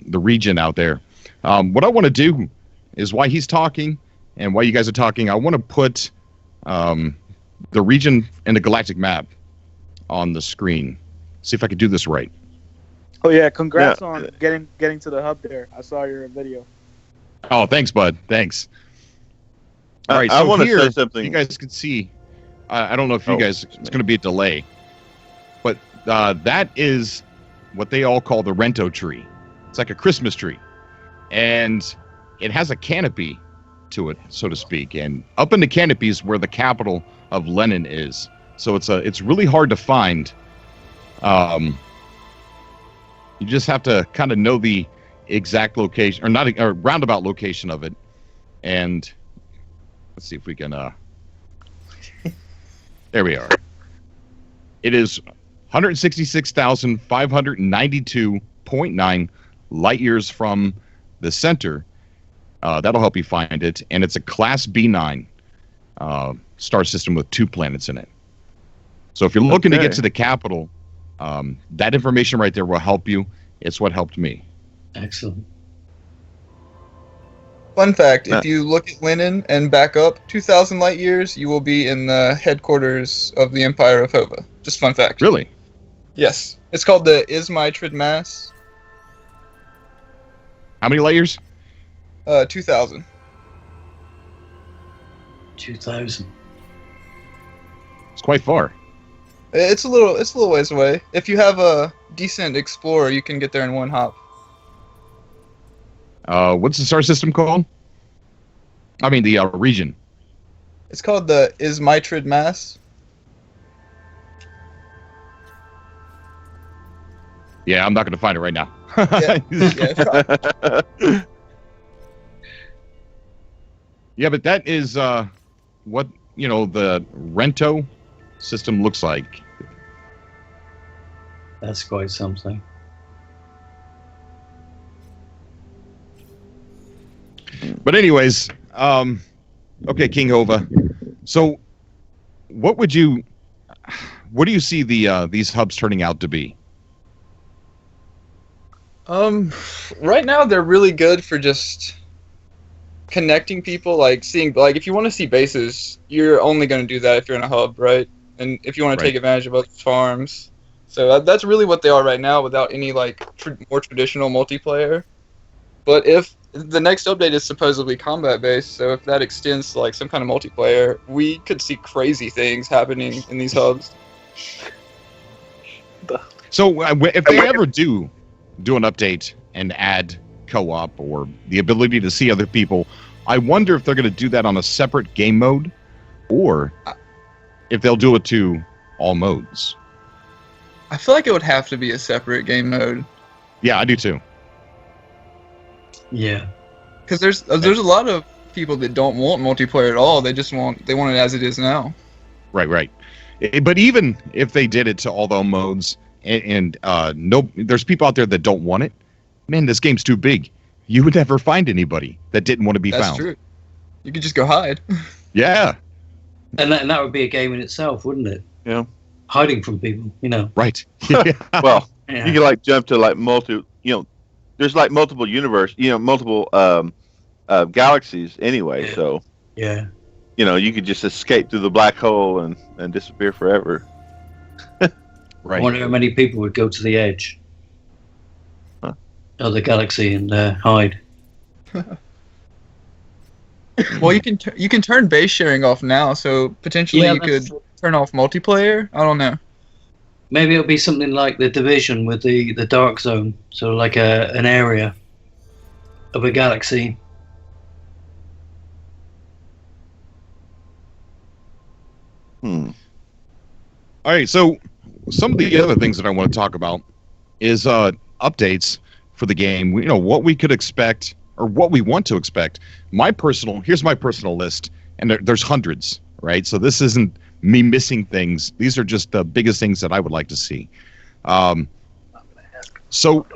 region out there. What I want to do is, while he's talking and while you guys are talking, I want to put the region and the galactic map on the screen. See if I can do this right. Oh yeah, congrats on getting to the hub there. I saw your video. Oh, thanks, bud. Thanks. All right, I so want to here, say something. you guys can see, I don't know if you guys, it's going to be a delay, but that is what they all call the Rento tree. It's like a Christmas tree. And it has a canopy to it, so to speak. And up in the canopy is where the capital of Lenin is. So it's really hard to find. You just have to kind of know the exact location, or roundabout location of it. And let's see if we can. There we are. It is 166,592.9 light years from the center. That'll help you find it. And it's a Class B9 star system with 2 planets in it. So if you're looking to get to the capital, that information right there will help you. It's what helped me. Excellent. Fun fact, if you look at Lenin and back up 2,000 light years, you will be in the headquarters of the Empire of Hova. Just fun fact. Really? Yes. It's called the Izmitrid Mass. How many light years? 2,000. 2,000. It's quite far. It's a little ways away. If you have a decent explorer, you can get there in one hop. What's the star system called? I mean, the region. It's called the Izmitrid Mass. Yeah, I'm not going to find it right now. Yeah. Yeah, but that is what the Rento system looks like. That's quite something. But anyways, okay, King Hova. So, what do you see these hubs turning out to be? Right now they're really good for just connecting people, like seeing, like if you want to see bases, you're only going to do that if you're in a hub, right? And if you want to take advantage of other farms. So that's really what they are right now, without any like more traditional multiplayer. But if the next update is supposedly combat based, so if that extends to like some kind of multiplayer, we could see crazy things happening in these hubs. So if they ever do an update and add co-op or the ability to see other people, I wonder if they're going to do that on a separate game mode, or if they'll do it to all modes. I feel like it would have to be a separate game mode. Yeah, I do too. Yeah. Because there's a lot of people that don't want multiplayer at all. They want it as it is now. Right. But even if they did it to all the modes, and there's people out there that don't want it. Man, this game's too big. You would never find anybody that didn't want to be found. That's true. You could just go hide. Yeah. And that would be a game in itself, wouldn't it? Yeah. Hiding from people, Right. Yeah. Well, Yeah. you can like jump to like there's like multiple universe, multiple galaxies anyway. Yeah. So Yeah. You could just escape through the black hole and disappear forever. I wonder how many people would go to the edge of the galaxy and hide. Well, you can turn base sharing off now, so potentially you could turn off multiplayer. I don't know. Maybe it'll be something like the Division with the dark zone, so like an area of a galaxy. Hmm. All right, so some of the other things that I want to talk about is updates for the game. What we could expect, or what we want to expect. Here's my personal list, and there's hundreds, right? So this isn't me missing things. These are just the biggest things that I would like to see. So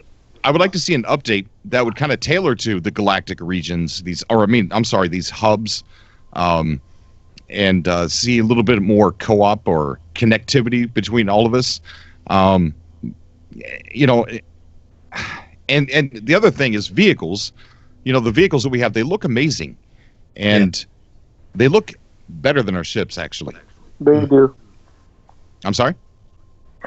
I would like to see an update that would kind of tailor to the galactic regions, these hubs, and see a little bit more co-op or connectivity between all of us. And the other thing is vehicles. The vehicles that we have, they look amazing, and they look better than our ships, actually. They do. I'm sorry?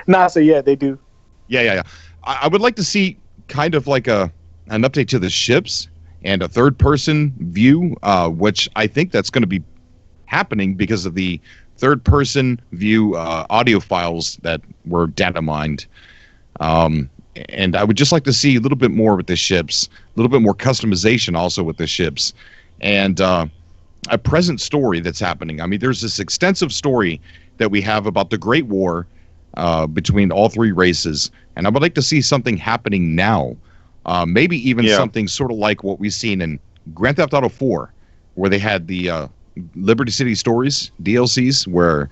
Nah, so yeah, they do. Yeah. I would like to see kind of like an update to the ships and a third-person view, which I think that's going to be happening because of the third-person view audio files that were data mined. And I would just like to see a little bit more with the ships, a little bit more customization also with the ships, and a present story that's happening. I mean, there's this extensive story that we have about the Great War between all three races, and I would like to see something happening now. Maybe even something sort of like what we've seen in Grand Theft Auto 4, where they had the Liberty City Stories DLCs, where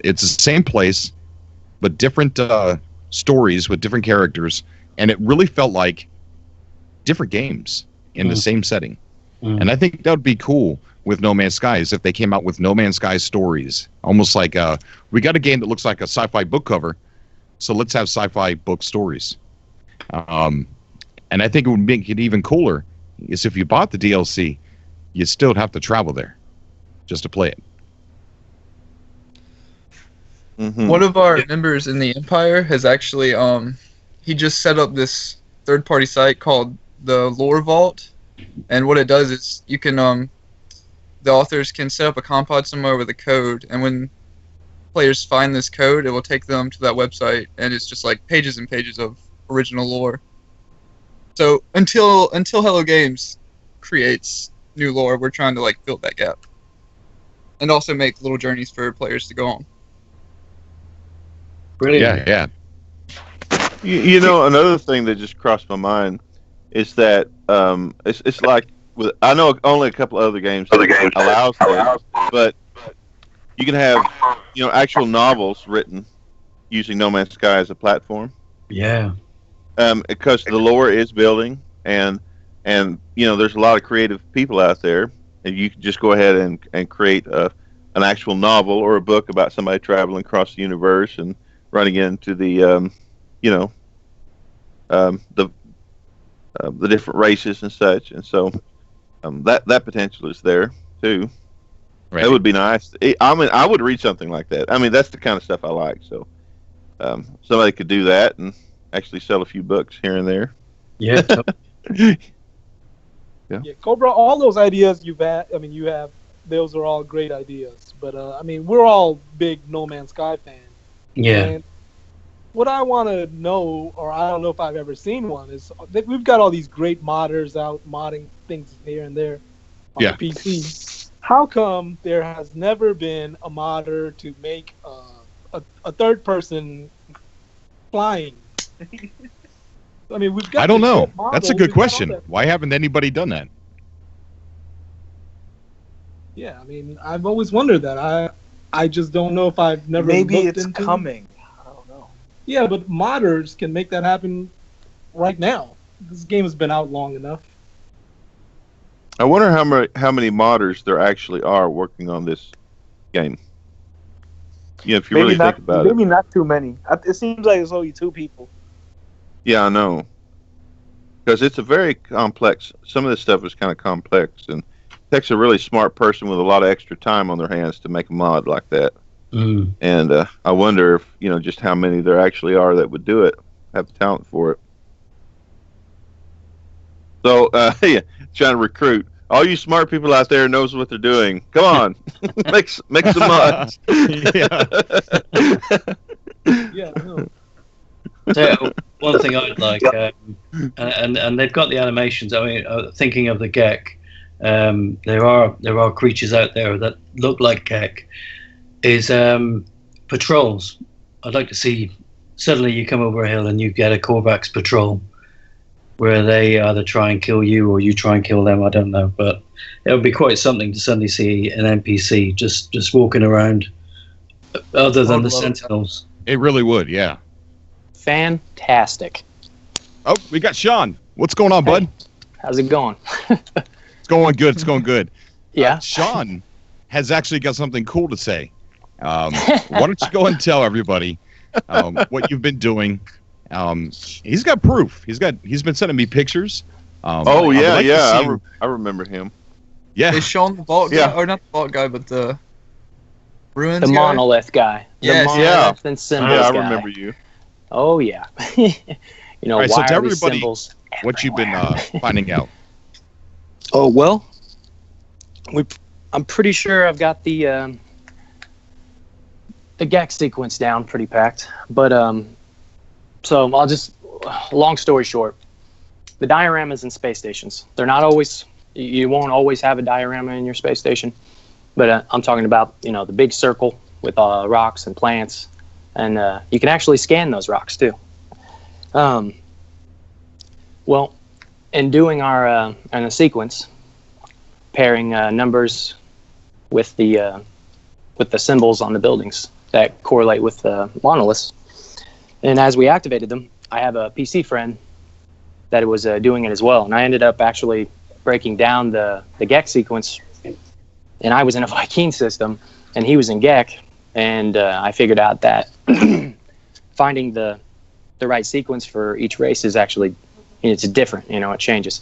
it's the same place, but different stories with different characters, and it really felt like different games in the same setting. And I think that would be cool with No Man's Skies if they came out with No Man's Sky stories, almost like we got a game that looks like a sci-fi book cover, so let's have sci-fi book stories. And I think it would make it even cooler is if you bought the DLC, you still have to travel there just to play it. Mm-hmm. One of our members in the Empire has actually he just set up this third-party site called the Lore Vault, and what it does is you can the authors can set up a compod somewhere with a code, and when players find this code, it will take them to that website, and it's just like pages and pages of original lore. So until Hello Games creates new lore, we're trying to like fill that gap, and also make little journeys for players to go on. Brilliant. Yeah. You know, another thing that just crossed my mind is that it's like with I know only a couple other games that allows this, but you can have actual novels written using No Man's Sky as a platform. Yeah. Because the lore is building, and there's a lot of creative people out there, and you can just go ahead and create an actual novel or a book about somebody traveling across the universe and running into the the different races and such, and so that potential is there too. Right. That would be nice. I would read something like that. I mean, that's the kind of stuff I like. So somebody could do that and actually sell a few books here and there. Yeah. Yeah, Cobra, all those ideas you have, those are all great ideas. But I mean, we're all big No Man's Sky fans. Yeah. And what I want to know, or I don't know if I've ever seen one, is that we've got all these great modders out modding things here and there on the PC. How come there has never been a modder to make a third person flying? I mean, we've got. I don't know. Models, That's a good question. Why haven't anybody done that? Yeah, I mean, I've always wondered that. I just don't know if I've never. Maybe looked it's into coming. I don't know. Yeah, but modders can make that happen right now. This game has been out long enough. I wonder how many modders there actually are working on this game. Yeah, if you really think about it. Maybe not too many. It seems like it's only 2 people. Yeah, I know. Because it's a very complex. Some of this stuff is kind of complex, and it takes a really smart person with a lot of extra time on their hands to make a mod like that. Mm. And I wonder if just how many there actually are that would do it, have the talent for it. So yeah, trying to recruit all you smart people out there knows what they're doing. Come on, make some mods. Yeah. Yeah, I know. So one thing I'd like, and they've got the animations. I mean, thinking of the Gek, there are creatures out there that look like Gek. Is patrols. I'd like to see. Suddenly, you come over a hill and you get a Korvax patrol, where they either try and kill you or you try and kill them. I don't know, but it would be quite something to suddenly see an NPC just walking around, other than the Sentinels. It really would, yeah. Fantastic. Oh, we got Sean. What's going on, bud? How's it going? It's going good. It's going good. Yeah. Sean has actually got something cool to say. Why don't you go and tell everybody what you've been doing? He's got proof. He's been sending me pictures. Oh yeah, like yeah. I remember him. Yeah. Is Sean the vault guy? Or not the vault guy, but the ruins The guy? monolith guy. Yes, the monolith and symbols Yeah, I guy. remember you. Oh yeah. All right, so why tell are these everybody symbols what you've been everywhere? finding out. Oh well, I'm pretty sure I've got the GAC sequence down pretty packed. But so I'll just, long story short, the dioramas in space stations, they're not always, you won't always have a diorama in your space station. But I'm talking about the big circle with rocks and plants, and you can actually scan those rocks too. Well, in doing our in a sequence, pairing numbers with the symbols on the buildings that correlate with the monoliths, and as we activated them, I have a PC friend that was doing it as well, and I ended up actually breaking down the GEC sequence, and I was in a Viking system, and he was in GEC, and I figured out that finding the right sequence for each race is actually, it's different, it changes.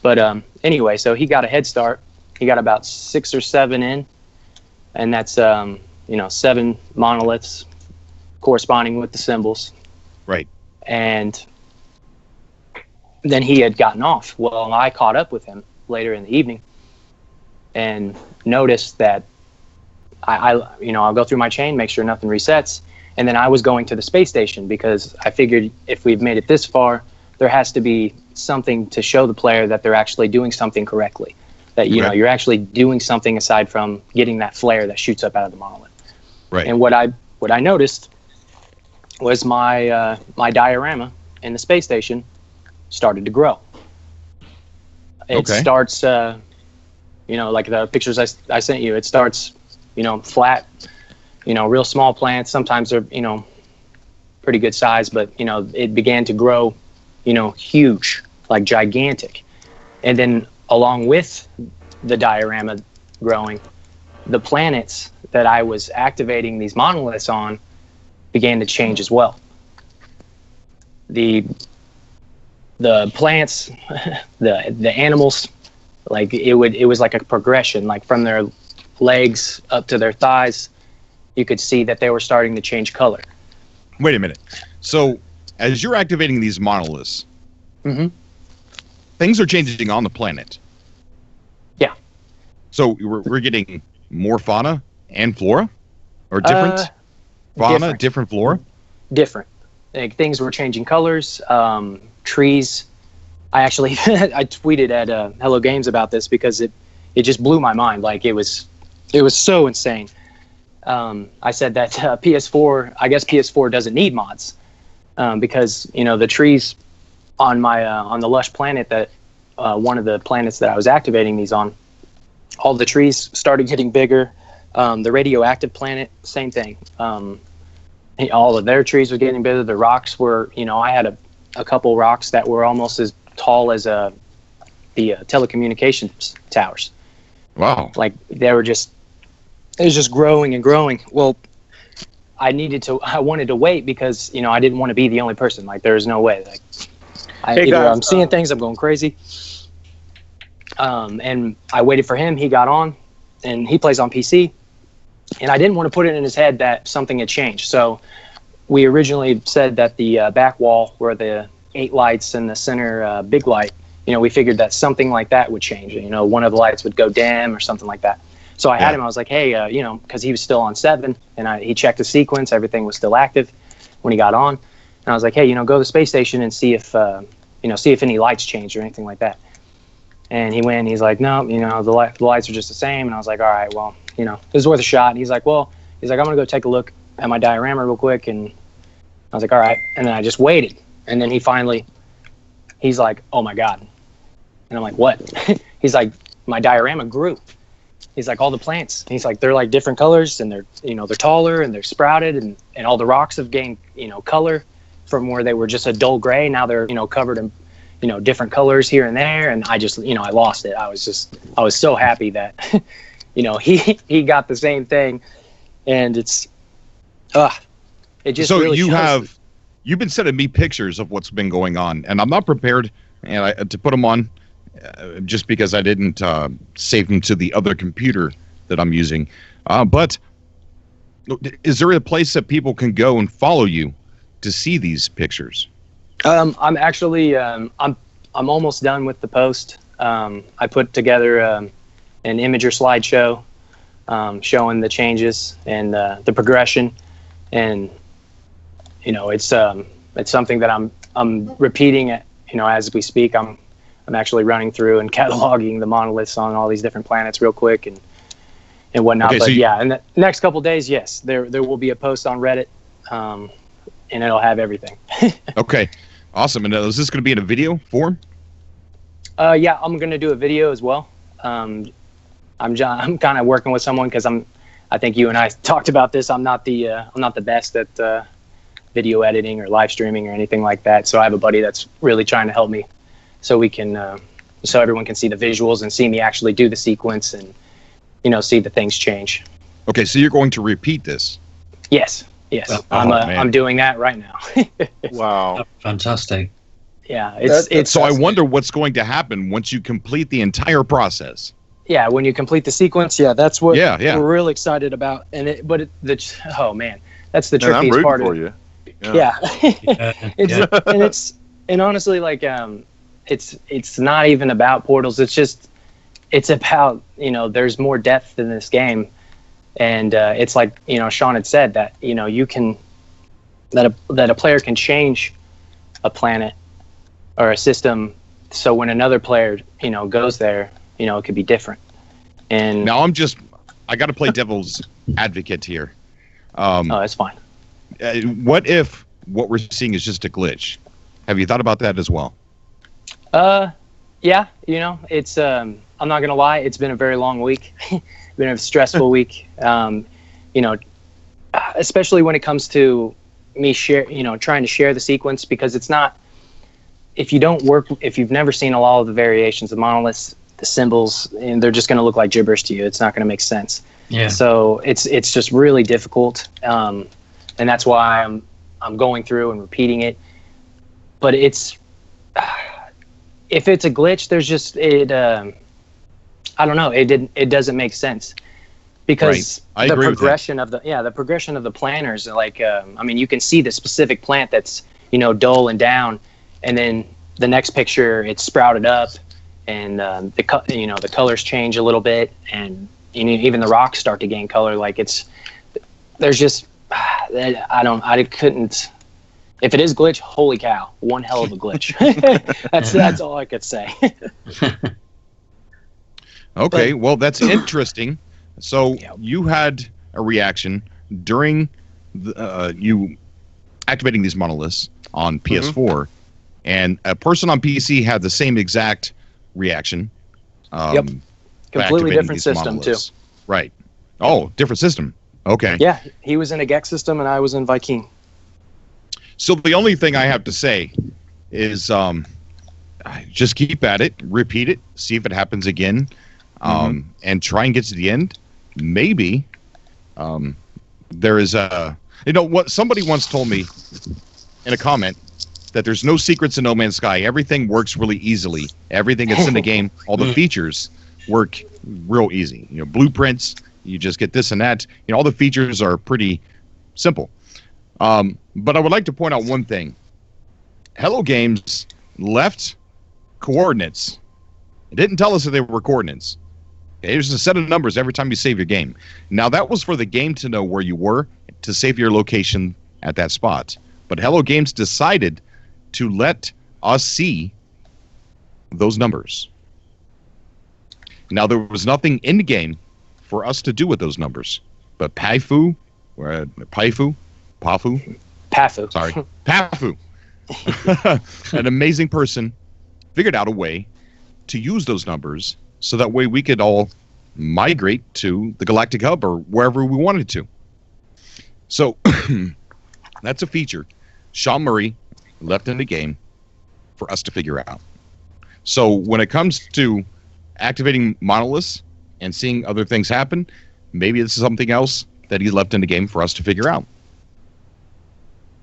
But anyway, so he got a head start. He got about 6 or 7 in, and that's 7 monoliths corresponding with the symbols. Right. And then he had gotten off. Well, I caught up with him later in the evening and noticed that I'll go through my chain, make sure nothing resets, and then I was going to the space station because I figured if we've made it this far, there has to be something to show the player that they're actually doing something correctly. That you're actually doing something aside from getting that flare that shoots up out of the monolith. Right. And what I noticed was my diorama in the space station started to grow. It starts, like the pictures I sent you, it starts, flat, real small plants. Sometimes they're, pretty good size, but, it began to grow, huge, like gigantic. And then along with the diorama growing, the planets that I was activating these monoliths on began to change as well. The plants, the animals, like it was like a progression, like from their legs up to their thighs, you could see that they were starting to change color. Wait a minute. So as you're activating these monoliths, things are changing on the planet. Yeah. So we're getting more fauna and flora, or different fauna, different flora. Different. Like things were changing colors. Trees. I actually I tweeted at Hello Games about this because it just blew my mind. Like it was so insane. I said that PS4. I guess PS4 doesn't need mods because the trees on my on the lush planet that one of the planets that I was activating these on, all the trees started getting bigger. The radioactive planet, same thing. All of their trees were getting bigger. The rocks were, I had a couple rocks that were almost as tall as the telecommunications towers. Wow! Like it was just growing and growing. Well, I wanted to wait because I didn't want to be the only person. Like there's no way. Like I'm seeing things, I'm going crazy. And I waited for him. He got on, and he plays on PC. And I didn't want to put it in his head that something had changed. So we originally said that the back wall were the 8 lights and the center big light. We figured that something like that would change. One of the lights would go dim or something like that. So I had him. I was like, hey, because he was still on 7, and he checked the sequence. Everything was still active when he got on. And I was like, hey, go to the space station and see if any lights changed or anything like that. And he went, and he's like, no, the lights are just the same. And I was like, all right, well, it was worth a shot. And he's like, I'm going to go take a look at my diorama real quick. And I was like, all right. And then I just waited. And then he's like, oh my God. And I'm like, what? He's like, my diorama grew. He's like, all the plants. And he's like, they're like different colors, and they're taller, and they're sprouted, and all the rocks have gained, color from where they were just a dull gray. Now they're, covered in, different colors here and there. And I just, I lost it. I was so happy that, he got the same thing. And it just so really you've been sending me pictures of what's been going on, and I'm not prepared to put them on just because I didn't save them to the other computer that I'm using. But is there a place that people can go and follow you to see these pictures? I'm actually I'm almost done with the post. I put together an Imager slideshow showing the changes and the progression, and it's something that I'm repeating it as we speak. I'm actually running through and cataloging the monoliths on all these different planets real quick and whatnot. Okay, in the next couple of days, yes, there will be a post on Reddit, and it'll have everything. Okay, awesome. And is this going to be in a video form? Yeah, I'm going to do a video as well. I'm kind of working with someone because I think you and I talked about this. I'm not the best at video editing or live streaming or anything like that. So I have a buddy that's really trying to help me, so we can, so everyone can see the visuals and see me actually do the sequence and, see the things change. Okay, so you're going to repeat this? Yes. I'm doing that right now. Wow, fantastic. Yeah, it's. So I wonder what's going to happen once you complete the entire process. Yeah, when you complete the sequence, that's what we're really excited about. And oh man, that's the trickiest part of it. Yeah. And honestly, like it's not even about portals. It's about there's more depth in this game, and it's like Sean had said that you can that a player can change a planet or a system, so when another player goes there, it could be different. And now I got to play devil's advocate here. That's fine. What if what we're seeing is just a glitch? Have you thought about that as well? Yeah, it's I'm not gonna lie, it's been a very long week. Been a stressful week. Especially when it comes to me trying to share the sequence, because it's not, if you've never seen a lot of the variations of monoliths, the symbols, and they're just going to look like gibberish to you. It's not going to make sense. Yeah. So it's just really difficult, and that's why I'm going through and repeating it. But it's if it's a glitch, there's just I don't know. It doesn't make sense, because right. the progression of the planners, like you can see the specific plant that's dull and down, and then the next picture it's sprouted up, and the colors change a little bit, and even the rocks start to gain color. Like there's just I couldn't. If it is glitch, holy cow, one hell of a glitch. That's all I could say. Okay, well, that's interesting. So you had a reaction during you activating these monoliths on PS4, and a person on PC had the same exact reaction. Completely different system, monoliths. too. Right. Oh, different system. Okay. Yeah, he was in a Gex system, and I was in Viking. So the only thing I have to say is just keep at it, repeat it, see if it happens again, and try and get to the end. Maybe there is what somebody once told me in a comment, that there's no secrets in No Man's Sky. Everything works really easily. Everything that's in the game, all the features work real easy. Blueprints, you just get this and that. All the features are pretty simple. But I would like to point out one thing. Hello Games left coordinates. It didn't tell us that they were coordinates. Okay, there's a set of numbers every time you save your game. Now, that was for the game to know where you were, to save your location at that spot. But Hello Games decided to let us see those numbers. Now, there was nothing in the game for us to do with those numbers. But Pafu, an amazing person, figured out a way to use those numbers so that way we could all migrate to the Galactic Hub or wherever we wanted to. So that's a feature Sean Murray left in the game for us to figure out. So when it comes to activating monoliths and seeing other things happen, maybe this is something else that he left in the game for us to figure out.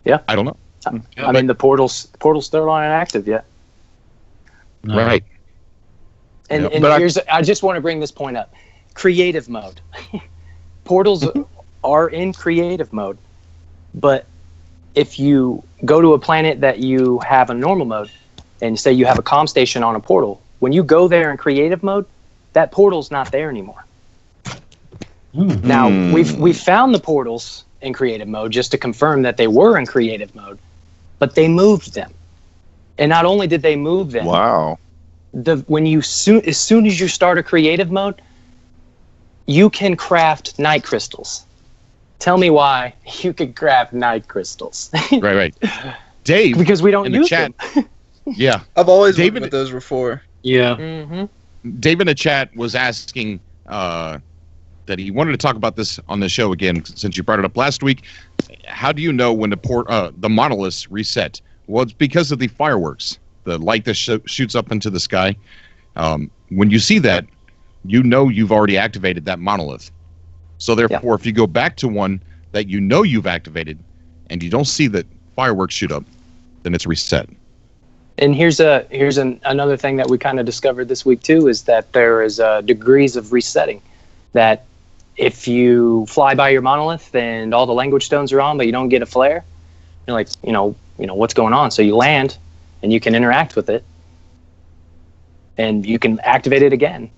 Yeah. I don't know. I mean, the portal's still not active yet. No. Right. And I just want to bring this point up. Creative mode. Portals are in creative mode. But if you go to a planet that you have a normal mode, and say you have a comm station on a portal, when you go there in creative mode, that portal's not there anymore. Now, we've found the portals in creative mode just to confirm that they were in creative mode, but they moved them. And not only did they move them, wow. As soon as you start a creative mode, you can craft night crystals. Tell me why you could craft night crystals. Right. Dave, because we don't use them. Yeah. I've always wondered what those were for. Yeah. Dave in the chat was asking that he wanted to talk about this on the show again, since you brought it up last week. How do you know when the monoliths reset? Well, it's because of the fireworks, the light that shoots up into the sky. When you see that, you know you've already activated that monolith. So therefore, if you go back to one that you know you've activated and you don't see that fireworks shoot up, then it's reset. And here's another thing that we kind of discovered this week too, is that there is degrees of resetting. That if you fly by your monolith and all the language stones are on, but you don't get a flare, you're like, what's going on? So you land, and you can interact with it, and you can activate it again.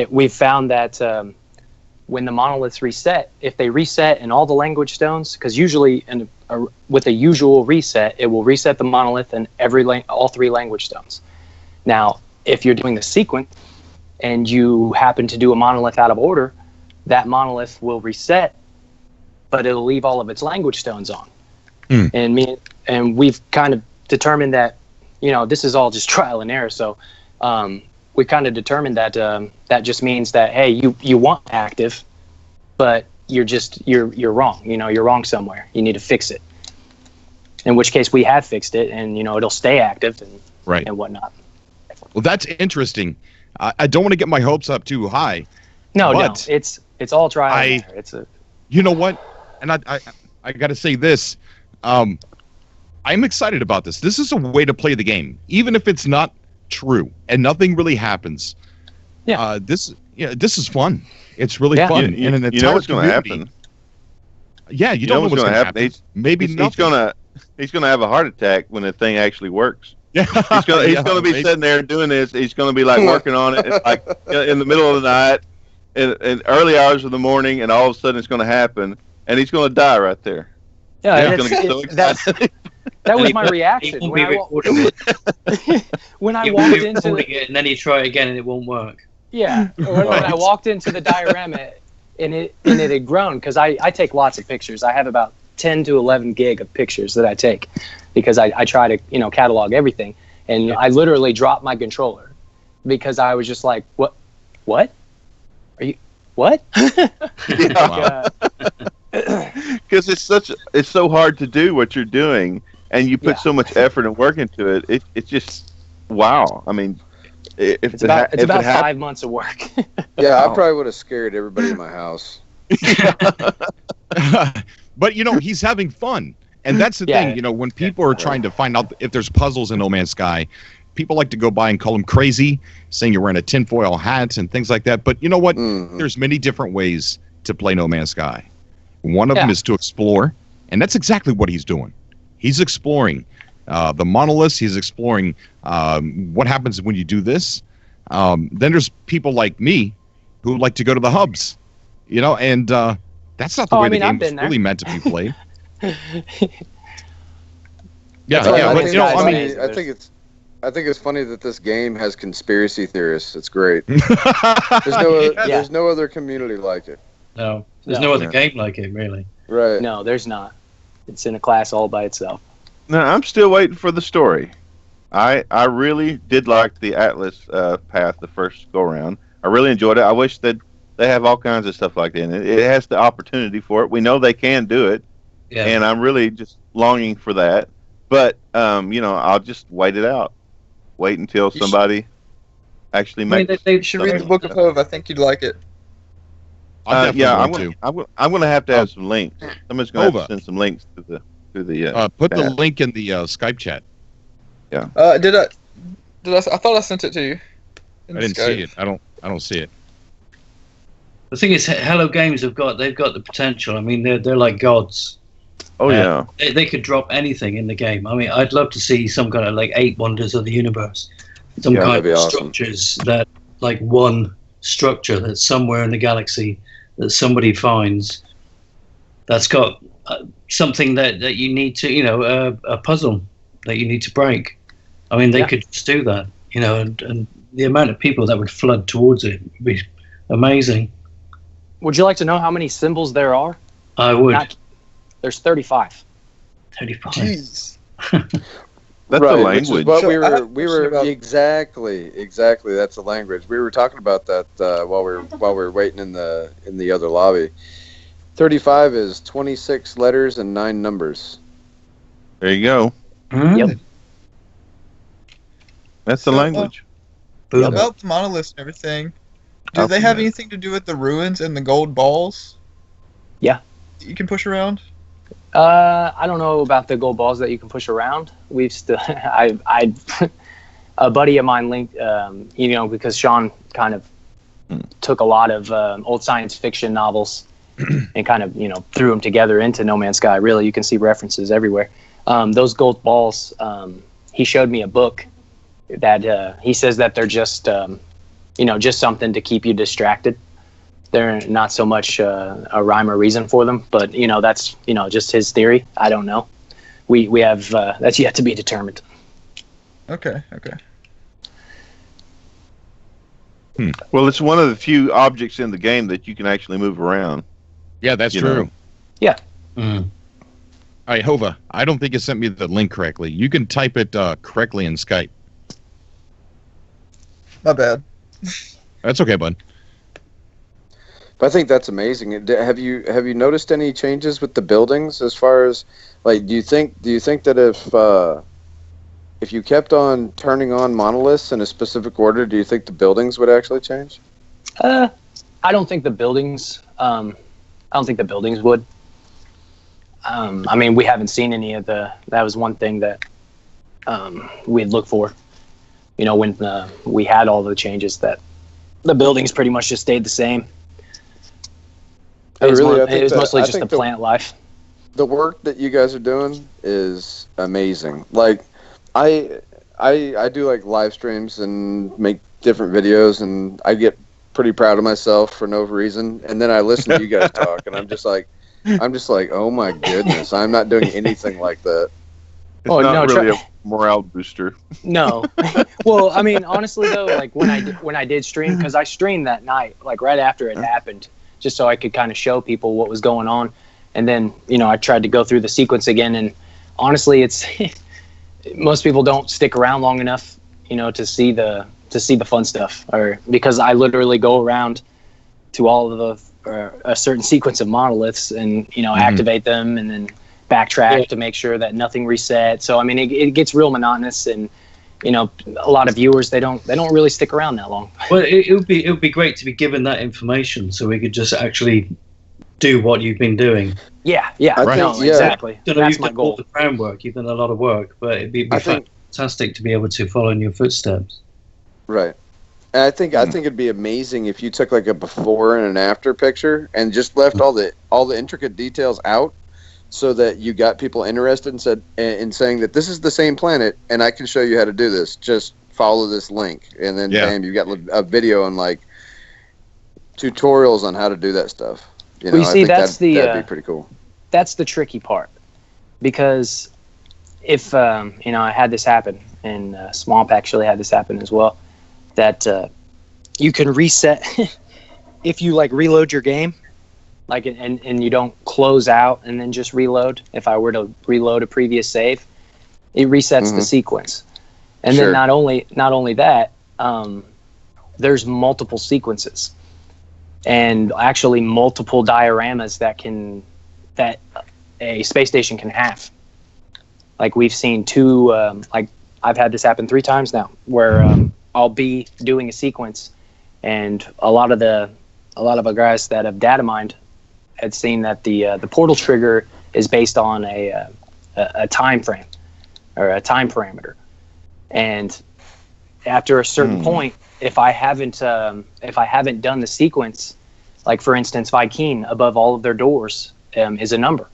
We've found that when the monoliths reset, if they reset and all the language stones, because usually with a usual reset, it will reset the monolith and all 3 language stones. Now, if you're doing the sequence and you happen to do a monolith out of order, that monolith will reset, but it'll leave all of its language stones on. And we've kind of determined that, this is all just trial and error. So we kind of determined that that just means that, hey, you want active, but you're wrong. You're wrong somewhere. You need to fix it. In which case we have fixed it, and it'll stay active and whatnot. Well, that's interesting. I don't want to get my hopes up too high. No, it's all trial and error. It's You know what? And I got to say this. I'm excited about this. This is a way to play the game, even if it's not true and nothing really happens. Yeah. This is fun. It's really fun. You know what's going to happen. Yeah, you don't know what's going to happen. Maybe nothing. He's going to have a heart attack when the thing actually works. Yeah, he's going to be sitting there doing this. He's going to be like working on it, like in the middle of the night, in early hours of the morning, and all of a sudden it's going to happen, and he's going to die right there. Yeah, he's going to get so excited. That was my reaction when I walked into it, and then you try it again, and it won't work. Yeah, when I walked into the diorama, and it had grown, because I take lots of pictures. I have about 10 to 11 gig of pictures that I take, because I try to catalog everything, and I literally dropped my controller because I was just like, what are you, what? Because it's so hard to do what you're doing, and you put so much effort and work into it. It's just wow. I mean, it's about 5 months of work. Yeah, I probably would have scared everybody in my house. But he's having fun, and that's the thing. When people are trying to find out if there's puzzles in No Man's Sky, people like to go by and call him crazy, saying you're wearing a tinfoil hat and things like that. But you know what? There's many different ways to play No Man's Sky. One of them is to explore, and that's exactly what he's doing. He's exploring the monoliths. He's exploring what happens when you do this. Then there's people like me who like to go to the hubs, and that's not the way the game is really meant to be played. I think it's funny that this game has conspiracy theorists. It's great. There's no other community like it. No, there's no other game like it, really. Right. No, there's not. It's in a class all by itself. No, I'm still waiting for the story. I really did like the Atlas path the first go around. I really enjoyed it. I wish that they have all kinds of stuff like that. And it has the opportunity for it. We know they can do it, and I'm really just longing for that. But I'll just wait it out. Wait until somebody actually makes. You should read the Book of Hove. I think you'd like it. I'm going to have some links. Somebody's going to have to send some links to the put the link in the Skype chat. Yeah. Did I thought I sent it to you. I didn't see it. I don't see it. The thing is, Hello Games they've got the potential. I mean, they're like gods. Oh yeah. They could drop anything in the game. I mean, I'd love to see some kind of like 8 wonders of the universe. Some kind of structures that, like one structure that's somewhere in the galaxy that somebody finds that's got something that you need to, a puzzle that you need to break. I mean, they could just do that, and the amount of people that would flood towards it would be amazing. Would you like to know how many symbols there are? I would. There's 35. 35. Jeez. That's a language. What we were exactly. That's a language. We were talking about that while we were waiting in the other lobby. 35 is 26 letters and 9 numbers. There you go. Mm-hmm. Yep. That's the language. About the monoliths and everything, do they have anything to do with the ruins and the gold balls? Yeah. You can push around? I don't know about the gold balls that you can push around. We've still, I a buddy of mine linked, because Sean kind of took a lot of old science fiction novels and kind of, threw them together into No Man's Sky. Really, you can see references everywhere. Those gold balls, he showed me a book that he says that they're just, just something to keep you distracted. They're not so much a rhyme or reason for them, but that's just his theory. I don't know. We have that's yet to be determined. Okay. Well, it's one of the few objects in the game that you can actually move around. Yeah, that's true. Yeah. Mm. right, Hova, I don't think you sent me the link correctly. You can type it correctly in Skype. My bad. That's okay, bud. But I think that's amazing. Have you noticed any changes with the buildings as far as like do you think that if you kept on turning on monoliths in a specific order, do you think the buildings would actually change? I don't think the buildings. I don't think the buildings would. I mean, we haven't seen any of the. That was one thing that we'd look for. You know, when we had all the changes, that the buildings pretty much just stayed the same. It was mostly just the plant life. The work that you guys are doing is amazing. Like, I do like live streams and make different videos, and I get pretty proud of myself for no reason. And then I listen to you guys talk, and I'm just like, oh my goodness, I'm not doing anything like that. It's not really a morale booster. No. Well, I mean, honestly though, like when I did stream, because I streamed that night, like right after it happened, just so I could kind of show people what was going on. And then, you know, I tried to go through the sequence again, and honestly, it's most people don't stick around long enough, you know, to see the fun stuff, or because I literally go around to all of a certain sequence of monoliths and, you know, activate them and then backtrack to make sure that nothing resets. So I mean, it gets real monotonous, and you know, a lot of viewers they don't really stick around that long. Well, it would be great to be given that information so we could just actually do what you've been doing. Yeah, Right. Exactly. You know, That's you've my done goal. all the groundwork. You've done a lot of work, but it'd be fantastic to be able to follow in your footsteps. Right. And I think it'd be amazing if you took like a before and an after picture and just left all the intricate details out, so that you got people interested in saying that this is the same planet and I can show you how to do this. Just follow this link, and then bam, you got a video on like tutorials on how to do that stuff. You know, well, you see, that'd be pretty cool. That's the tricky part, because if you know, I had this happen, and Swamp actually had this happen as well, that you can reset if you like reload your game, like and you don't close out and then just reload. If I were to reload a previous save, it resets the sequence, and then not only that, there's multiple sequences, and actually multiple dioramas that a space station can have. Like we've seen two, like I've had this happen 3 times now, where I'll be doing a sequence, and a lot of the guys that have data mined had seen that the portal trigger is based on a time frame or a time parameter, and after a certain point, if I haven't done the sequence, like for instance, Vy'keen above all of their doors is a number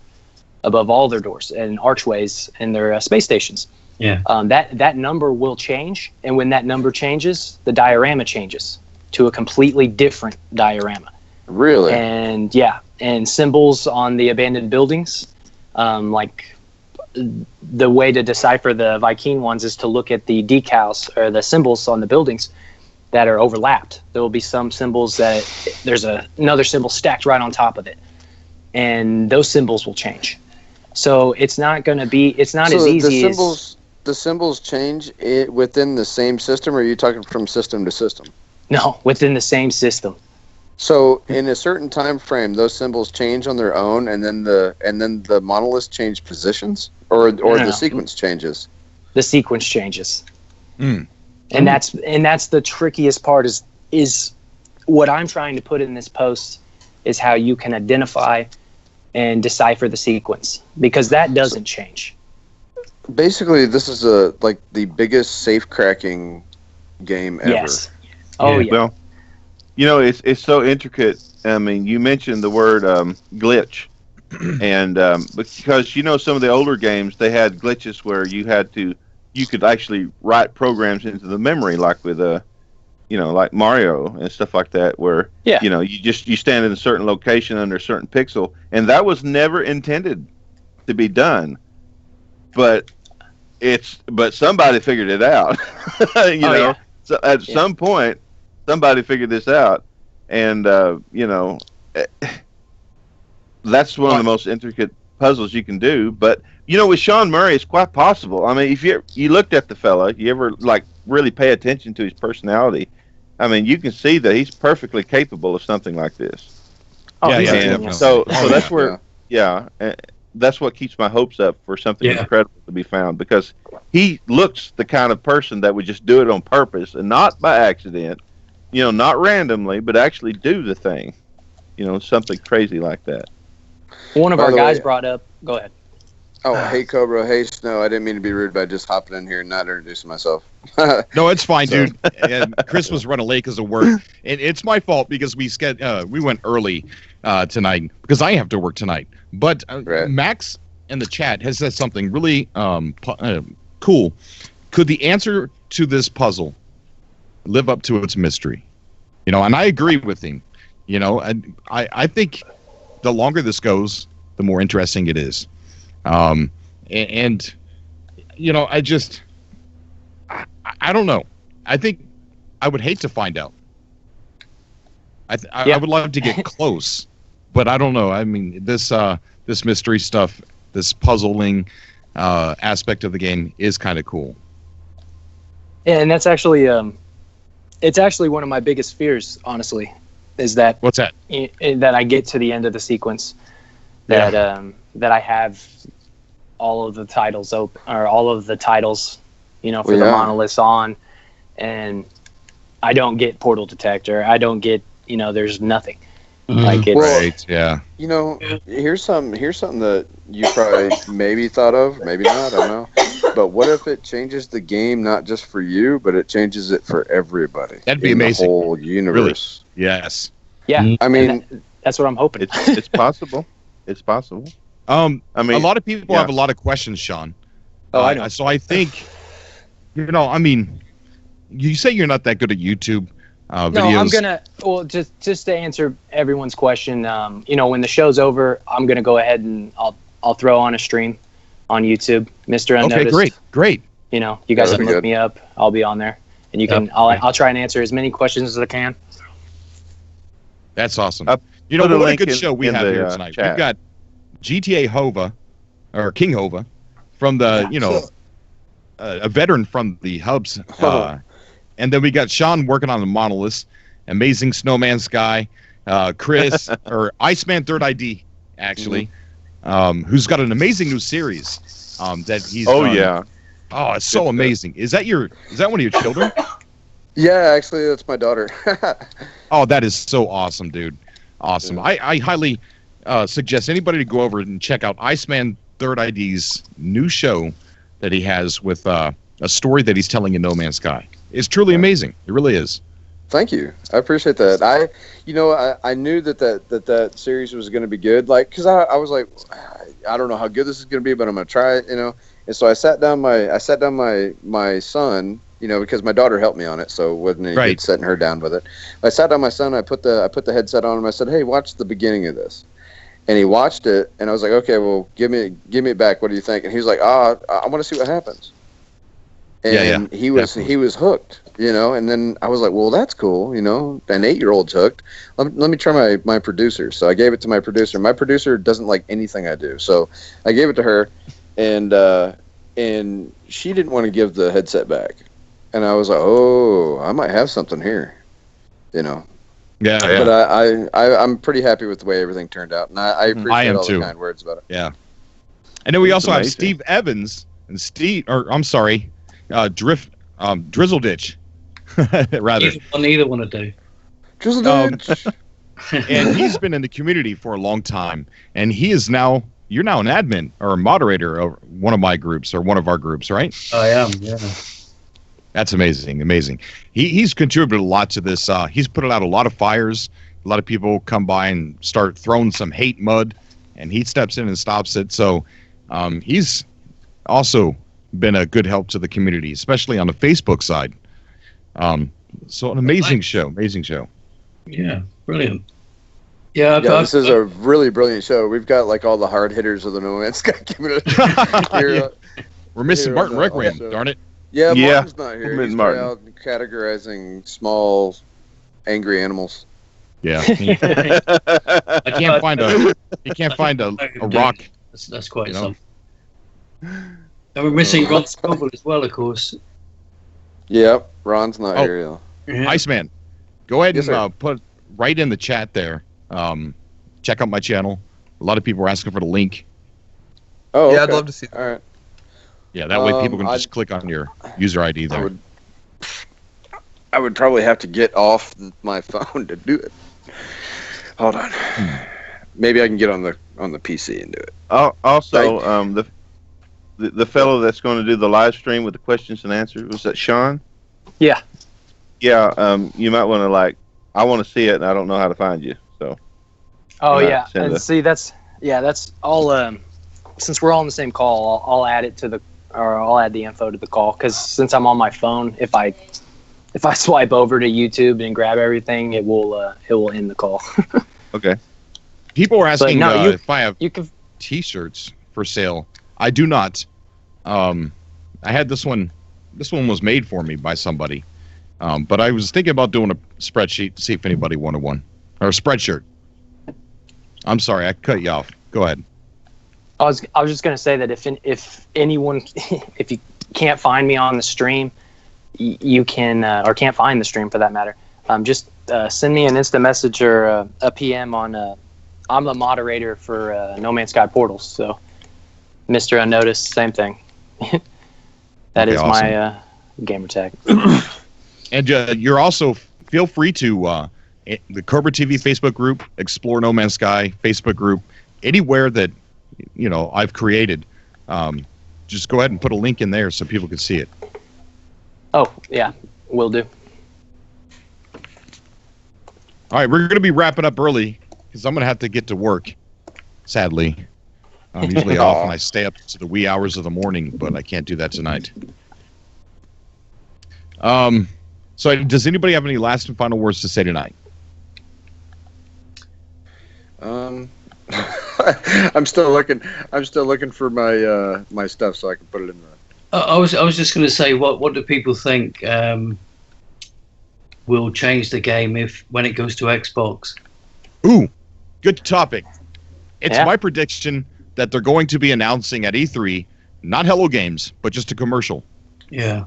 above all their doors and archways in their space stations. Yeah. That number will change, and when that number changes, the diorama changes to a completely different diorama. Really? And yeah, and symbols on the abandoned buildings, like the way to decipher the Vy'keen ones is to look at the decals or the symbols on the buildings that are overlapped. There will be some symbols that there's another symbol stacked right on top of it, and those symbols will change. So it's not going to be. It's not as easy as the symbols change within the same system, or are you talking from system to system? No, within the same system. So in a certain time frame, those symbols change on their own, and then the monoliths change positions, or the sequence changes. The sequence changes, and that's the trickiest part. Is what I'm trying to put in this post is how you can identify and decipher the sequence, because that doesn't change. Basically, this is like the biggest safe cracking game ever. Yes. Oh yeah. Well, you know, it's so intricate. I mean, you mentioned the word glitch, and because you know some of the older games they had glitches where you could actually write programs into the memory, like with you know, like Mario and stuff like that, where you know you stand in a certain location under a certain pixel, and that was never intended to be done, but somebody figured it out. you know. Yeah. So at some point, somebody figured this out, and you know, that's one of the most intricate puzzles you can do. But with Sean Murray, it's quite possible. I mean, if you looked at the fella, you ever really pay attention to his personality? I mean, you can see that he's perfectly capable of something like this. Oh, Yeah, And so that's where, that's what keeps my hopes up for something incredible to be found, because he looks the kind of person that would just do it on purpose and not by accident, not randomly, but actually do the thing, something crazy like that. One of our guys brought up. Go ahead. Oh, hey Cobra, hey Snow. I didn't mean to be rude by just hopping in here and not introducing myself. No, it's fine, dude. And Chris was running late because of work, and it's my fault because we went early tonight because I have to work tonight. But Max in the chat has said something really cool. Could the answer to this puzzle live up to its mystery? And I agree with him. I think the longer this goes, the more interesting it is. I don't know. I think I would hate to find out. I would love to get close, but I don't know. I mean, this mystery stuff, this puzzling aspect of the game is kind of cool. Yeah, and that's actually it's actually one of my biggest fears, honestly, is that what's that? That I get to the end of the sequence, that I have all of the titles open, or all of the titles, for the monoliths on, and I don't get portal detector. I don't get, there's nothing. Like it's right, yeah. Here's something that you probably maybe thought of, maybe not, I don't know. But what if it changes the game not just for you, but it changes it for everybody? That'd be amazing. The whole universe. Really? Yes. Yeah. I mean, that's what I'm hoping. It's possible. It's possible. I mean, a lot of people have a lot of questions, Sean. I know. So I think, I mean, you say you're not that good at YouTube videos. No, I'm gonna. Well, just to answer everyone's question, when the show's over, I'm gonna go ahead and I'll throw on a stream on YouTube, Mr. Unnoticed. Okay, great. You guys can look me up. I'll be on there, and you can. I'll try and answer as many questions as I can. That's awesome. What a good show we have here tonight. Chat. We've got GTA Hova, or King Hova, from the a veteran from the hubs, and then we got Sean working on the monoliths, Amazing Snowman Sky, Chris or Iceman Third ID actually, who's got an amazing new series that he's done. Oh, it's so amazing. Is that one of your children? Yeah, actually, that's my daughter. Oh, that is so awesome, dude. Awesome. Yeah. I highly suggest anybody to go over and check out Iceman Third ID's new show that he has with a story that he's telling in No Man's Sky. It's truly amazing. It really is. Thank you. I appreciate that. I knew that series was going to be good. Like, because I was like, I don't know how good this is going to be, but I'm going to try it. And so I sat down my son. Because my daughter helped me on it, so it wasn't any good setting her down with it. I sat down my son. I put the headset on him. I said, "Hey, watch the beginning of this." And he watched it, and I was like, "Okay, well, give me it back. What do you think?" And he was like, I want to see what happens." And he was hooked, And then I was like, "Well, that's cool, An 8-year-old's hooked. Let me try my producer." So I gave it to my producer. My producer doesn't like anything I do, so I gave it to her, and she didn't want to give the headset back. And I was like, "Oh, I might have something here," Yeah. But I'm pretty happy with the way everything turned out, and I appreciate all the kind words about it. Yeah. And then we also have Steve Evans and Drizzle Ditch, rather. Neither one to do. Drizzle Ditch. And he's been in the community for a long time, and you're now an admin or a moderator of one of my groups or one of our groups, right? I am, yeah. That's amazing. He's contributed a lot to this. He's put out a lot of fires. A lot of people come by and start throwing some hate mud, and he steps in and stops it. So he's also been a good help to the community, especially on the Facebook side. So an amazing show. Yeah, brilliant. Yeah, this is a really brilliant show. We've got like all the hard hitters of the No Man's Sky community. We're missing Martin Requiem, darn it. Yeah, Martin's not here. He's out categorizing small, angry animals. Yeah, he can't find a rock That's quite You know? something. And we're missing Ron Scoble as well, of course. Yep, Ron's not Oh. here. Yeah. Iceman, go ahead Yes, and sir. put right in the chat there. Check out my channel. A lot of people are asking for the link. Oh, Yeah, okay. I'd love to see that. All right. Yeah, that way people can I'd- just click on your user ID there. I would probably have to get off my phone to do it. Hold on. Maybe I can get on the PC and do it. Also, the fellow that's going to do the live stream with the questions and answers, was that Sean? Yeah. Yeah. You might want to I want to see it, and I don't know how to find you. So. Oh Right, yeah, send and it. see that's all. Since we're all on the same call, I'll add it I'll add the info to the call, because since I'm on my phone, if I swipe over to YouTube and grab everything, it will end the call. Okay. People are asking no, if I have you can. T-shirts for sale. I do not. I had this one. This one was made for me by somebody. But I was thinking about doing a spreadsheet to see if anybody wanted one, or a spreadshirt. I'm sorry, I cut you off. Go ahead. I was just gonna say that if anyone if you can't find me on the stream, you can or can't find the stream for that matter, just send me an instant message or a PM on. I'm a moderator for No Man's Sky Portals, so Mr. Unnoticed, same thing. That Okay, is awesome. my gamer tag. And you're also feel free to the Cobra TV Facebook group, Explore No Man's Sky Facebook group, anywhere that I've created. Just go ahead and put a link in there so people can see it. Oh yeah, will do. All right, we're going to be wrapping up early because I'm going to have to get to work. Sadly, I'm usually off and I stay up to the wee hours of the morning, but I can't do that tonight. So does anybody have any last and final words to say tonight? I'm still looking for my stuff so I can put it in the. I was just going to say, what do people think will change the game when it goes to Xbox? Ooh, good topic. It's Yeah. my prediction that they're going to be announcing at E3 not Hello Games, but just a commercial. Yeah.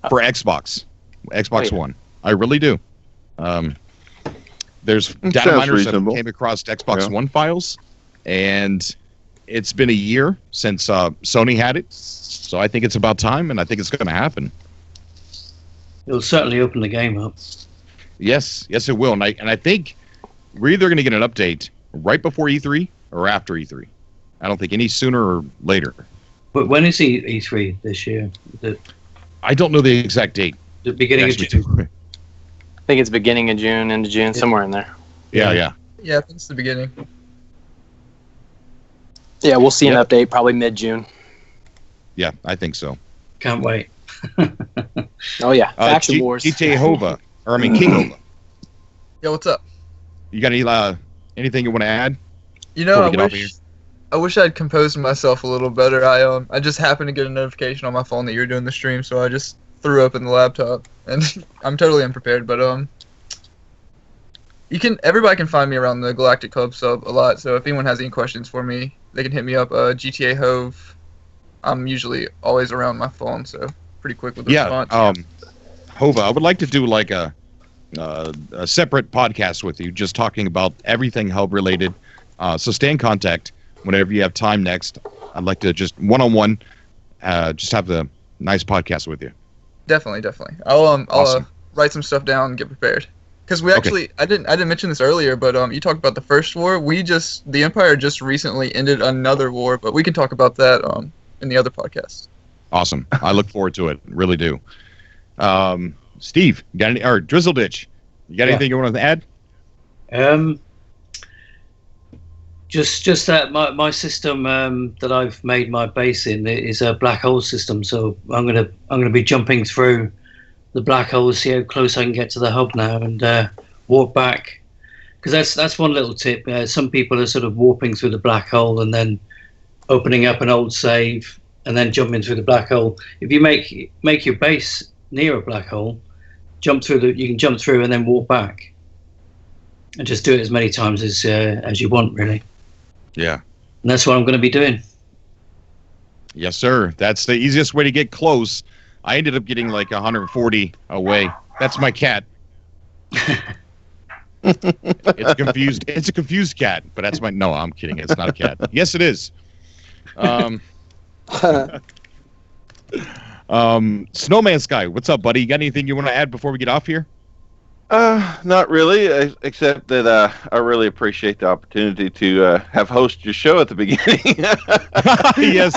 For Xbox Oh, yeah. One. I really do. There's data sounds miners that reasonable. came across Xbox Yeah. One files, and it's been a year since Sony had it, so I think it's about time, and I think it's going to happen. It'll certainly open the game up. Yes, it will, and I think we're either going to get an update right before E3 or after E3. I don't think any sooner or later. But when is E3 this year? I don't know the exact date. The beginning of Actually, June. I think it's beginning of June, end of June, somewhere in there. Yeah. Yeah, I think it's the beginning. Yeah, we'll see an Yep. update probably mid-June. Yeah, I think so. Can't wait. Oh yeah, Faction Wars. GTA Hova, or I mean King Hova. Yeah, what's up? You got any anything you want to add? You know, Before we get off of here. I wish I'd composed myself a little better. I just happened to get a notification on my phone that you were doing the stream, so I just threw up in the laptop, and I'm totally unprepared. But everybody can find me around the Galactic Club sub a lot. So if anyone has any questions for me, they can hit me up. GTA Hove. I'm usually always around my phone, so pretty quick with the response. Hova, I would like to do like a separate podcast with you, just talking about everything hub related. So stay in contact whenever you have time next. I'd like to just one-on-one, just have the nice podcast with you. Definitely. I'll Awesome. write some stuff down and get prepared. Because we actually, I didn't mention this earlier, but you talked about the first war. The Empire just recently ended another war, but we can talk about that in the other podcast. Awesome. I look forward to it. Really do. Steve, or Drizzle Ditch, you got anything you want to add? Just that my system that I've made my base in is a black hole system, so I'm gonna be jumping through the black holes, see how close I can get to the hub now, and warp back. Because that's one little tip. Some people are sort of warping through the black hole and then opening up an old save and then jumping through the black hole. If you make your base near a black hole, you can jump through and then warp back, and just do it as many times as you want, really. Yeah. And that's what I'm going to be doing. Yes, sir. That's the easiest way to get close. I ended up getting like 140 away. That's my cat. It's a confused cat, but that's my. No, I'm kidding. It's not a cat. Yes, it is. Snowman Sky, what's up, buddy? You got anything you want to add before we get off here? Not really, except that I really appreciate the opportunity to have hosted your show at the beginning. Yes.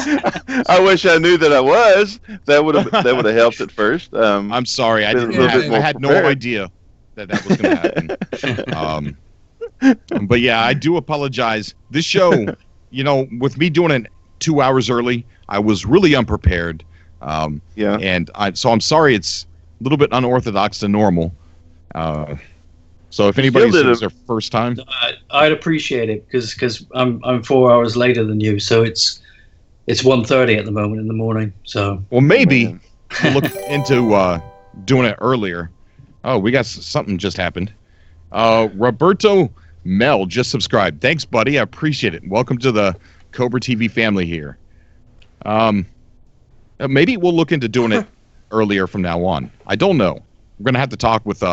I wish I knew that I was. That would have helped at first. I'm sorry, I had no idea that was going to happen. But yeah, I do apologize. This show, with me doing it 2 hours early, I was really unprepared. And so I'm sorry it's a little bit unorthodox than normal. So if anybody's their first time, I'd appreciate it because I'm 4 hours later than you, so it's 1:30 at the moment in the morning. So maybe we'll look into doing it earlier. Oh, we got something just happened. Roberto Mel just subscribed. Thanks, buddy. I appreciate it. Welcome to the Cobra TV family here. Maybe we'll look into doing it earlier from now on. I don't know. We're gonna have to talk with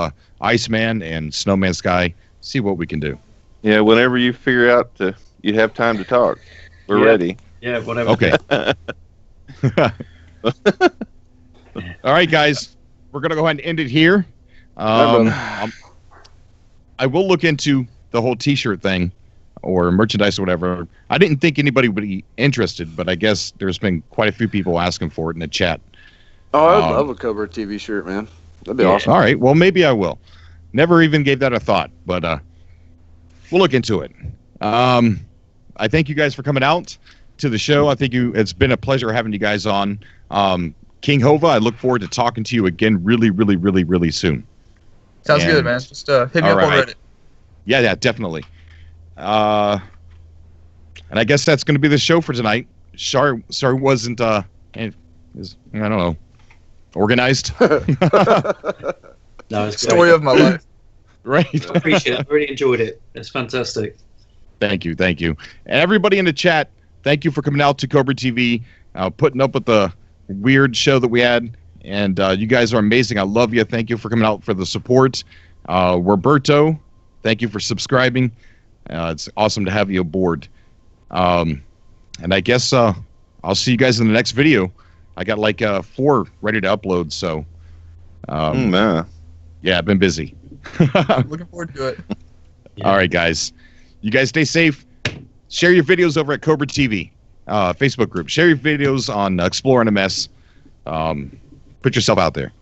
Iceman and Snowman Sky, see what we can do. Yeah, whenever you figure out you have time to talk, we're ready. Yeah, whatever. Okay. All right, guys, we're gonna go ahead and end it here. I will look into the whole T-shirt thing or merchandise or whatever. I didn't think anybody would be interested, but I guess there's been quite a few people asking for it in the chat. Oh, I would love a Cobra TV shirt, man. That'd be awesome. All right. Well, maybe I will. Never even gave that a thought, but we'll look into it. I thank you guys for coming out to the show. I think it's been a pleasure having you guys on. King Hova, I look forward to talking to you again really, really, really, really soon. Sounds good, man. Just hit me up on Reddit. Yeah, definitely. And I guess that's going to be the show for tonight. Sorry wasn't, I don't know, organized. No, it's story of my life. Right. I appreciate it. I really enjoyed it. It's fantastic. Thank you. And everybody in the chat, thank you for coming out to Cobra TV, putting up with the weird show that we had. And you guys are amazing. I love you. Thank you for coming out for the support. Roberto, thank you for subscribing. It's awesome to have you aboard. And I guess I'll see you guys in the next video. I got like 4 ready to upload, so yeah, I've been busy. Looking forward to it. Yeah. All right, guys. You guys stay safe. Share your videos over at Cobra TV Facebook group. Share your videos on ExploreNMS. Put yourself out there.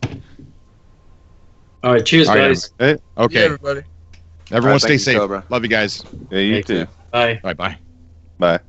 All right, cheers, guys. Right, okay. Yeah, everybody. Everyone stay you, safe. Cobra. Love you guys. Yeah, you too. Bye. Bye. Bye.